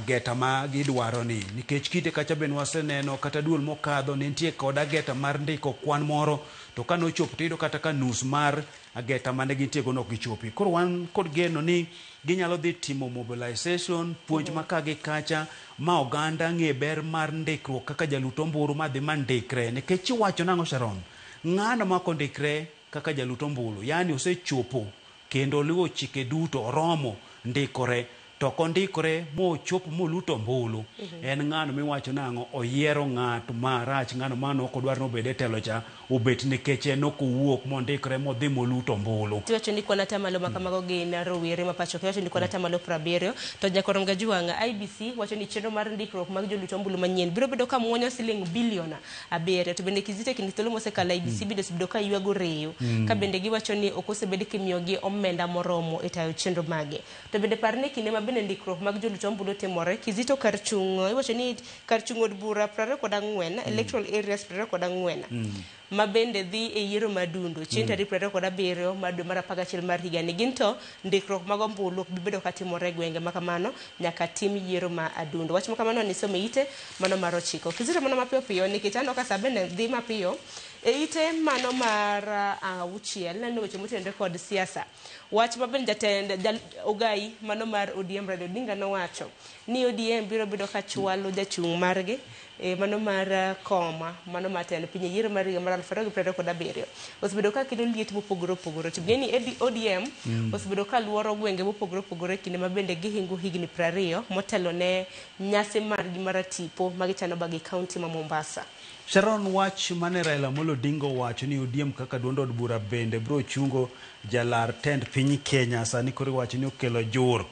geta ma gidwaro ni nikech kite kacha ben waseneno kata duol mokadho nitie kod ageta mar ndiko kwan moro to kano chopo tido kata ka nus mar ageta mane gintie go nok gichopi koro wan kod geno ni ginyalo dhi timo mobilization puonj makagi kacha ma oganda ng'e ber mar ndikruok kaka jalut ombulu madhi mandikre nikech iwacho nang'o Sharon ng'ano ma kondikre kaka jalut ombulu yani osechopo kendo luwo chike duto oromo ndikore to kondikore mochopo moluto ombulu en ng'ano miwacho nang'o oyiero ng'at marach ng'ano mano ok odwar nobed e telo cha obet nikech en ok owuok mondikre modhi moluto ombulu tiwacho ni kwana tamalo makamago gin rowere mapacho kiwacho ni kwana tamalo 70 to jakorom gajwang' IBC wacho ni chenro mar ndikruok mag jolut ombulu manyien biro bedo ka muonyo siling bilion 7 to bende Kizito kinde thuolo mosekalo IBC bedo ka ywago reyo ka bende giwacho ni ok osebed kimiyogi omenda moromo e tayo chenro mage to bende parne kinde bende ndikruok mag jolut ombulu timore Kizito karchungo iwacho ni karchungo od bura 24 electoral areas 24 ma bende dhi e yiero madundo chieng' tarik 27 mar dwe mar 11 mar higa ni ginto ndikruok mag ombulu bibedo ka timore gwenge makamano nyaka tim yiero ma adundo wach makamano ni some ite mano mar 9 Kizito mano mapiyo nikech ano ka sabene dhi mapiyo e ite mano mar 6 neno weche motenore kod siasa wach mabende jatend Ogai mano mar ODM Radio Odinga nowacho ni ODM biro bedo ka chwalo jachung' margi mano mar koma mano matend piny yiero mar higa mar 2027 osebedo ka kelo liet mopogore to geni ODM osebedo ka luoro gwenge mopogore kinde mabende gihingo higni 20 motelo ne nyasi margi mar tipo magichano bagi kaunti ma Mombasa. Sharon wach mane Raila Amolo Odinga wacho ni ODM kaka duond od bura bende bro chungo jalar tend piny Kenya sani koro wacho ni okelo jur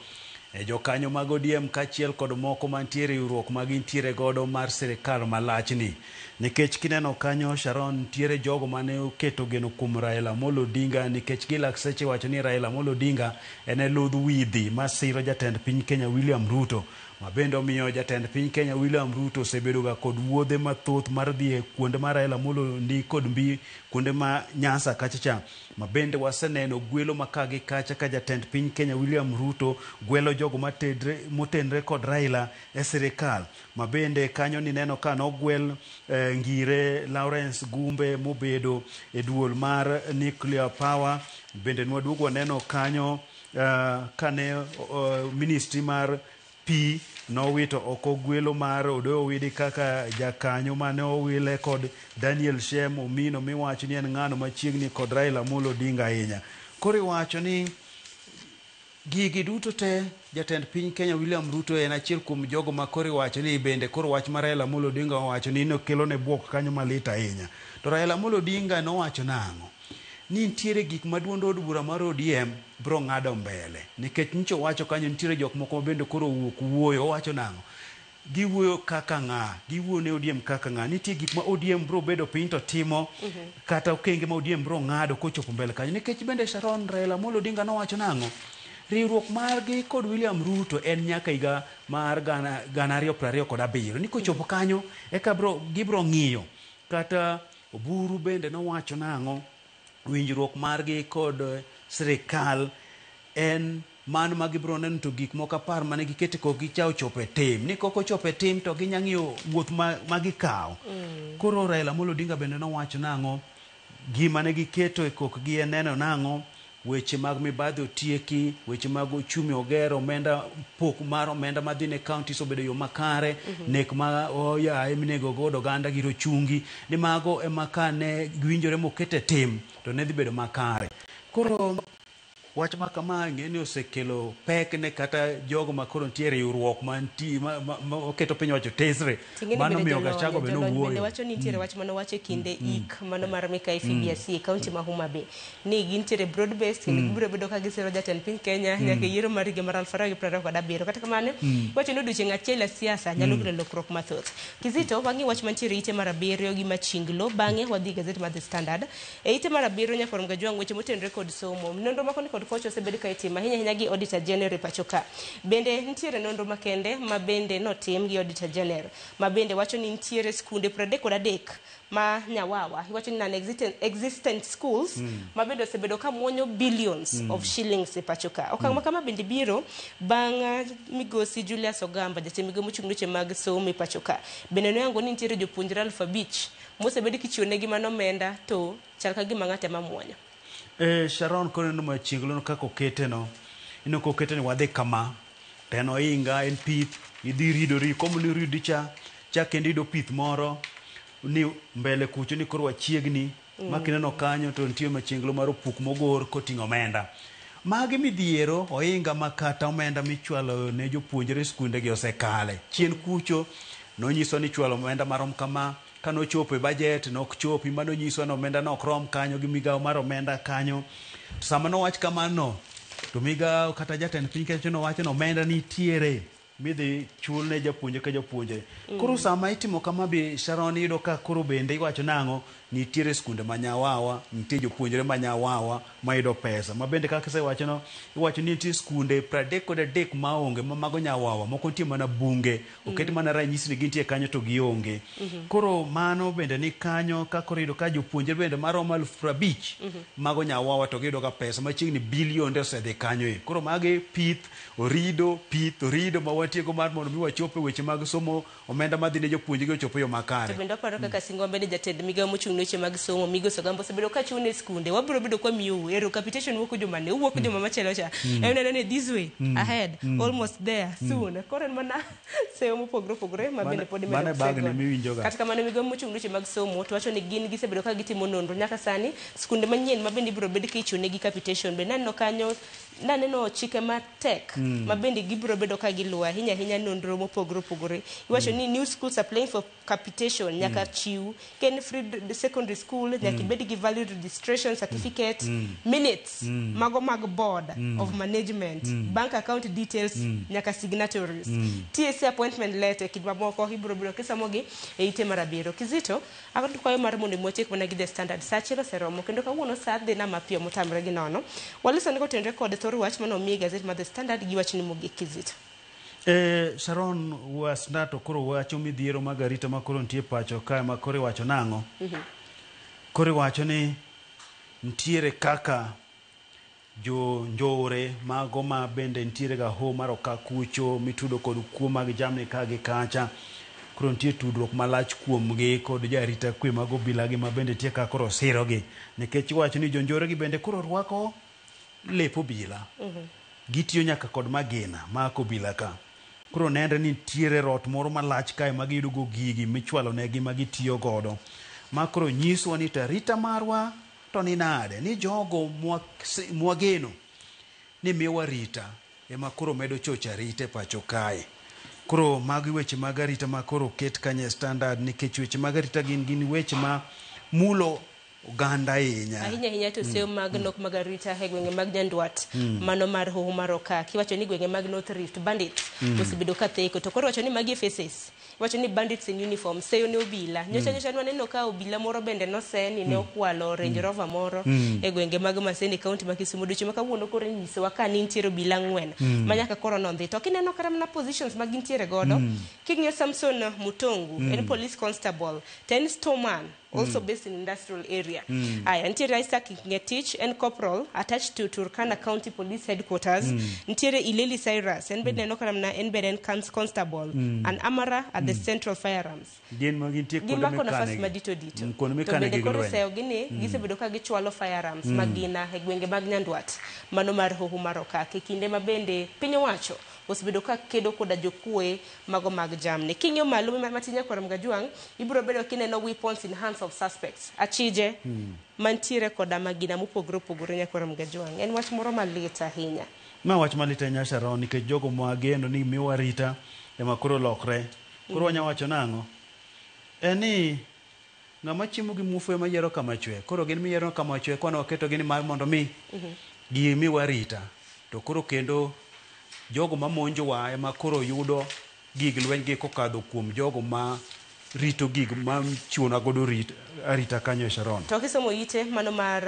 e jokanyo mag ODM kaachiel kod moko mantiere riwruok ma gintiere godo mar sirikal malachni nikech kineno kanyo Sharon tiere jogo mane oketo geno kuom Raila Amolo Odinga nikech gilak seche wacho ni Raila Amolo Odinga en ludh widhi masiro jatend piny Kenya William Ruto mabende omiyo jatend piny Kenya William Ruto osebedo ga kod wuodhe mathoth mar dhi e kuonde mar Raila Amolo ndi kod mbi kuonde ma Nyanza kachacha mabende waseneno gwelo makagi kacha ka jatend piny Kenya William Ruto gwelo jogo motenre kod Raila e sirikal mabende kanyo ni neno ka no gwel ngire Lawrence Gumbe mobedo e duol mar nuclear power. Bende nwaduogo neno kanyo kane ministry mar pi nowito oko gwelo mar Odoyo Widi kaka jakanyo mane owile kod Daniel Shem Omino miwacho ni en ng'ano machiegni kod Raila Amolo Odinga ahinya. Koro iwacho ni gigi duto te jatend piny Kenya William Ruto en achiel kuom jogo ma koro iwacho ni bende koro wach mar Raila Amolo Odinga owacho ni nokelo ne buok kanyo malit ahinya. To Raila Amolo Odinga nowacho nang'o? Ni nitiere gik maduond od bura mar ODM bro ng'ado mbele nikech ncho wacho kanyo nitiere jok moko bende koro wuok wuoyo. Owacho nang'o? Giwuoyo kaka ng'a, giwuoyo ne ODM kaka ng'a. Nitie gik ma ODM bro bedo piny to timo kata okenge ma ODM bro ng'ado kochopo mbele kanyo. Nikech bende Sharon Raila Amolo Odinga nowacho nang'o? Riwruok margi kod William Ruto en nyaka higa mar 2027 ni kochopo kanyo eka gibro ng'iyo. Kata Oburu bende nowacho nang'o? Winjruok margi kod sirikal en mano ma gibro neno to gik moko apar mane gikete kok gichao chopo e tim. Ni koko chopo e tim to ginya ng'iyo wuoth ma gikawo. Koro Raila Amolo Odinga bende nowacho nang'o? Gima ne giketo e kok gi en neno nang'o? Weche mag mibadhi otieki, weche mag ochumi ogero, omenda pok mar omenda madhi ne counties obedo yo makare, nek ma oyaye minego godo oganda giro chungi, ni mago ema ka ne gwinjore mokete tim to ne dhi bedo makare. Koro wach ma kama ng'eni osekelo pek ne kata jogo ma koro ntiere riwruok ma oketo piny wacho tesre. Mano miyo Gachagua bende owuoyo. Bende wacho ni nitiere wach mano wacho kinde ik mano mar Mikai FBC kaunti ma Homa Bay. Ni gintiere broad based kendo gibiro bedo ka gisero jatend piny Kenya nyaka yiero mar higa mar 2027. Kata kamano wacho ni odiochieng' achiel e siasa nyalo kelo lokruok mathoth. Kizito wang'i wach mantiere ite mar 7 gi Machinglo bang'e wadhi gazet mar The Standard. E ite mar 7 Nyaforom Gajwang' weche motenore kod somo. Nonro makoni kod kocho osebed ka itimo ahinya gi Auditor General pacho ka. Bende nitiere nonro makende ma bende notim gi Auditor General ma bende wacho ni nitiere skunde 33 ma Nyawawa. Iwacho ni non-existent schools ma bende osebedo ka muonyo billions of shillings e pacho ka. Okang' makama bende biro bang' migosi Julius Ogamba jatend migawo mochung' weche mag somo e pacho ka. Bende noyango ni nitiere jopuonjre 5,000 mosebed kichiwonegi mano omenda to chal ka gima ng'ate ma muonyo. Sharon kone no Machinglo kako kete no ino ko kete ni wadhi kama teno inga en pith idhi ridori komo ni ridicha kendo ido pith moro ni mbele kucho ni koro wachiegni makineno kanyo to nitie Machinglo mar opuk mogor koting'o omenda magi midhiero oinga makata omenda michwalo ne jopuonjre skunde gi osekale chien kucho nonyiso ni chwalo omenda marom kama kano chopo e budget nok chopi mano nyiso no omenda nok rom kanyo gi migawo mar omenda kanyo to sama no wach kamano to migawo kata jatend piny Kenya no wacho no omenda nitiere midhi chul ne japuonje ka japuonje koro sama itimo kama bi Sharon yudo ka koro bende iwacho nang'o nitiere skunde ma Nyawawa nitie jopuonjre ma Nyawawa ma yudo pesa ma bende kaka sewacho no iwacho ni nitie skunde 33 ma onge ma mago Nyawawa moko nitie mana bunge oket mana ranyisi ni gintie kanyo to gionge koro mano bende ni kanyo ka koro yudo ka jopuonjre bende maromo 50,000 mago Nyawawa to giyudo ka pesa machiegni bilionde osedhi kanyo e koro magi pith orido ma watiego mar mondo mi wachope weche mag somo omenda madhi ne jopuonjre gi ochopo yo makare. To bende aparo kaka singo bende jatend migawo mochung' weche mag somo Migosi Ogamba osebedo ka chune skunde wabiro bedo kwa miu ero capitation wuok joma ne wuok joma machelo cha en this way ahead almost there soon koro mana seyo mopogore ma bende pod medo kata kamano migawo mochung' weche mag somo to wacho ni gin gisebedo ka gitimo nonro nyaka sani skunde manyien ma bende biro bedo kichune gi capitation bende naneno kanyo naneno chike matek ma bende gibiro bedo ka giluwa hinya nonro mopogore iwacho ni new schools applying for capitation nyaka chiw ken free secondary school nyaka bed gi valid registration certificate minutes mago mag board of management bank account details nyaka signatories TSC appointment letter kidwa moko ibiro biro kisamogi e ite mar 7 Kizito akon kwayo mar mondo mochek mana gi The Standard sachiro seromo kendo kawuono sa dhi na mapio motamre gi nono walisani ko tendre kod thor wach mano mi gazet mar The Standard gi wach ni mogik Kizito. Sharon wasna to koro wacho midhiero magarita ma koro ntie pacho ka ma koro wacho nang'o koro wacho ni ntiere kaka jo njore mago ma bende ntiere ga ho maro ka kucho mitudo kod kuo mag jamni ka gi kacha koro nitie tudruok malach kuomgi kod jarita kwe mag obila gi mabende tie ka koro sirogi nikech wacho ni jonjore gi bende koro rwako lep obila gitiyo nyaka kod magina mak obila ka koro nende ni nitiere rot moro malach kae magiyudo go gigi michwalo negi magitiyo godo ma koro nyiswa ni tarita marwa to ni nade ni jogo mwageno ni miwa rita ema koro medo chocha rite pacho kae koro magi weche mag arita ma koro ket kanye standard nikech weche mag arita gin weche ma mulo oganda ahinya to seyo mag nok mag arita e gwenge mag Nyanduat mano mar Hoho mar Okak kiwacho ni gwenge mag North Rift bandits osebedo ka theko to koro wacho ni magi faces wacho ni bandits in uniform seyo ne obila nyocha nwaneno ka obila moro bende noseni ne okwalo Range Rover moro e gwenge mag Maseni County ma Kisumu ducho ma kawuono koro nyisowa ka nintiere obila 4 ma nyaka koro nondhi to kineno kara na positions mag gintiere godo king'iyo Samson Mutongu en police constable ten Stoman also based in industrial area. Ntiere Isaac Ngetich and corporal attached to Turkana County Police Headquarters. Ntiere Ileli Cyrus and beden nokaramna and beden constable and Amara at the Central Firearms. Dien magintie kone mekane. Madito dito. Kone mekane gi lwen. Seyo gini gisebedo ka gichwalo firearms magina e gwenge mag Nyanduat mano mar Hoho mar Okak kinde mabende piny owacho osebedo ka kedo koda jokue mago mag jamni kinyo malo matinya kwa Mgajuang ibro bedo kineno weapons in hands of suspects achije mantiere koda magina mopogore nyakwa Mgajuang en wach moro malita ahinya ma wach malita nya Sharon nikech jogo mwageno ni miwa rita ema koro lokre koro wanya wacho nango eni ngama chiemo gi mufu ema yiero kama chwe koro gin miyiero kama chwe kwano waketo gini mar mondo mi gi miwa rita to koro kendo jogo mamonjo wa ema koro yudo gig lweny gi kokadho kuom jogo ma rito gig ma chiwona godo arita kanyo Sharon to kisomo ite mano mar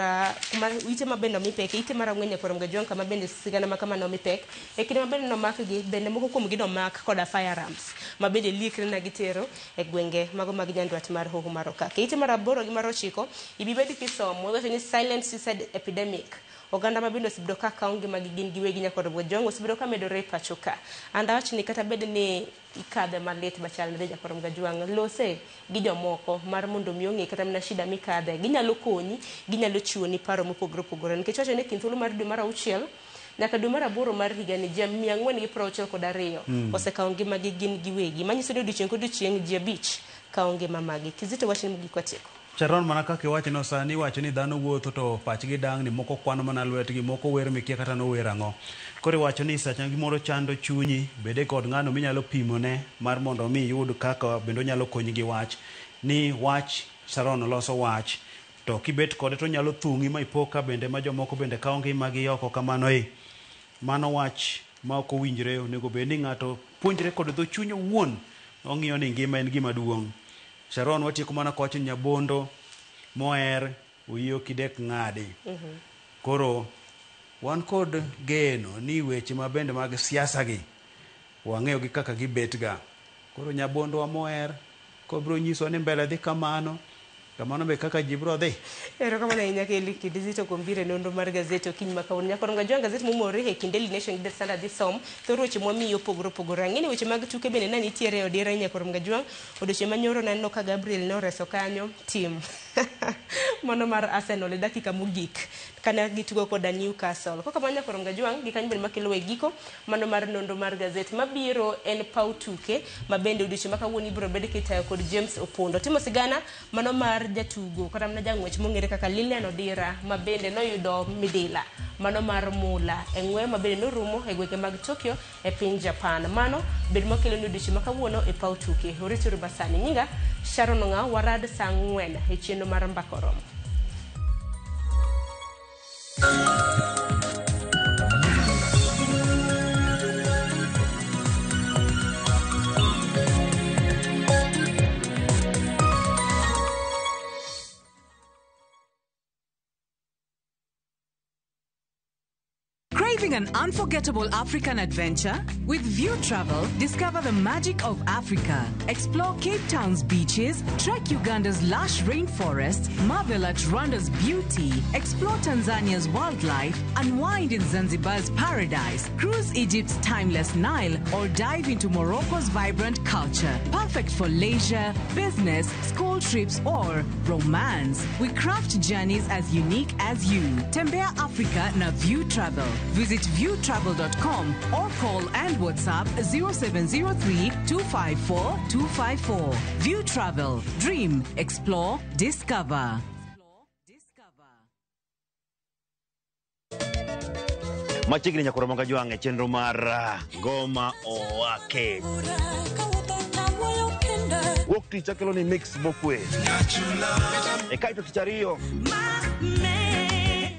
ite mabendo mipek ite mara ng'enya kwa Mgajuang kama bende sigana makama no mipek kinde mabende no mak gi bende moko kuom gi no mak koda firearms mabende likre na gitero e gwenge mago mag Nyanduat mar Hoho mar Okak ite mara boro gi mara 9 ibibedi kisomo wacho ni silent suicide epidemic oganda mabendo sibido ka kaungi magigin giwegi nyakoro Mgajuang sibido ka medore pachoka anda wach ni kata bed ni ikadhe malet bachal ne nyakoro Mgajuang lose gi jomoko mar mondo mionge kata na shida mikadhe ginyalo konyi ginyalo chiwo ni paro mopogore nikech wacho ni kinthulu mar dwe mar 6 nyaka dwe mar 8 mar higa ni jam 492 osekaungi magigin giwegi manyiso ni odiochieng' kodiochieng' ji 5 kaungi mamagi Kizito wach ni mugiko tieko Sharon mana kaka wacho no sani wacho ni dhano wuotho to pachgi dang ni moko kwano mana lwetgi moko wer mikia kata no wer ang'o koro wacho ni sacha gimoro chando chunyi bede kod ng'ano minyalo pimone mar mondo mi yud kaka bendo nyalo konyi gi wach ni wach Sharon loso wach to kibet kode to nyalo thung'i ma ipoka bende ma jomoko bende kawo ngimagi oko kamano mano wach ma ok owinjre onego bed ni ng'ato puonjre kod dho chuny owuon ong'iyo ni ngima en gima duong' Sharon watieko mana koch Nyabondo moher uyo kidek ng'adi koro wan kod geno ni weche mabende mag siasa gi wang'eyo gi kaka gibet ga koro Nyabondo wa moher kobro nyiso ni mbele dhi kamano be kaka jibro dhi ero kama na inyakeli Kizito kombire nondo mar gazeti okiny makawuono nyakoro Mgajuang gazeti momore e Kindeli Nation gi Standard this som to roche mwamiyo pogoro ang'eni weche mag tuke bende na nitiere odira nyakoro Mgajuang odiochieng' manyoro naneno ka Gabriel noreso kanyo tim mono mar Arsenal e dakika mogik kana gitugo koda Newcastle koka manya koro Mgajuang gikanyo bende makelo e giko mano mar nondo mar gazeti mabiro en pau tuke mabende odiochieng' makawuono ibro bede kitayo kod James Opondo timo sigana mano mar jatugo kata na jang'wech mong'ere kaka Lilian Odira mabende noyudo midila mano mar mula eng'we mabende norumo e gwenge mag Tokyo e piny Japan mano bed makelo ni odiochieng' makawuono e pau tuke orituru basani nyinga Sharon Ng'ao warad saa 4 e chenro mar Mbakoromo Craving an unforgettable African adventure? With View Travel, discover the magic of Africa. Explore Cape Town's beaches, trek Uganda's lush rainforests, marvel at Rwanda's beauty, explore Tanzania's wildlife, unwind in Zanzibar's paradise, cruise Egypt's timeless Nile, or dive into Morocco's vibrant culture. Perfect for leisure, business, school trips, or romance. We craft journeys as unique as you. Tembea Africa na View Travel. Visit viewtravel.com or call and WhatsApp 0703-254-254. View Travel. Dream, explore, discover. Machigni nyakoromonga juange chenro mar ngoma owake. Wok ticha kelo ni mix bokwe. Ekaito tichario.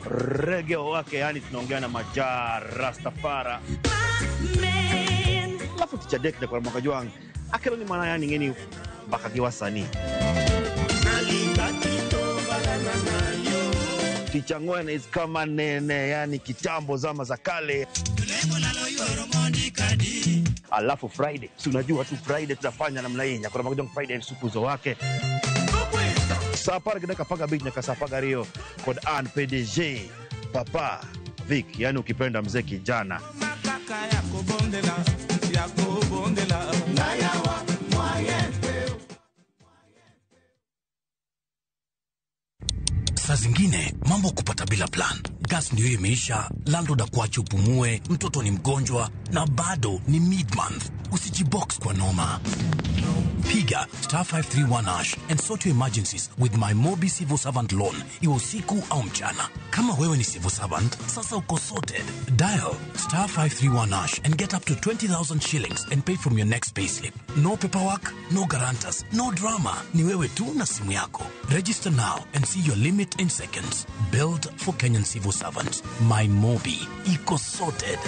Reggae wake, yani tunaongea na Majar Rastafara. Alafu ticha dek na kwa mwaka juang akelo ni maana yani ngeni bakagiwa sani. Ticha ngwene is kama nene, yani kitambo zama za kale. Alafu Friday, si unajua tu Friday tutafanya namna hii kwa mwaka juang Friday sukuzo wake. Sapara kidaka paga beat nyaka sapaga rio kod an PDG Papa Vic, yani ukipenda mzee kijana. Saa zingine mambo kupata bila plan. Gas ndio imeisha, landlord akuache upumue, mtoto ni mgonjwa na bado ni mid-month. Usijibox kwa noma. Piga *531# and sort your emergencies with my Mobi Civil Servant Loan. Iwe usiku au mchana. Kama wewe ni civil servant, sasa uko sorted. Dial *531# and get up to 20,000 shillings and pay from your next payslip. No paperwork, no guarantors, no drama. Ni wewe tu na simu yako. Register now and see your limit in seconds. Build for Kenyan civil servants. My Mobi. Iko sorted.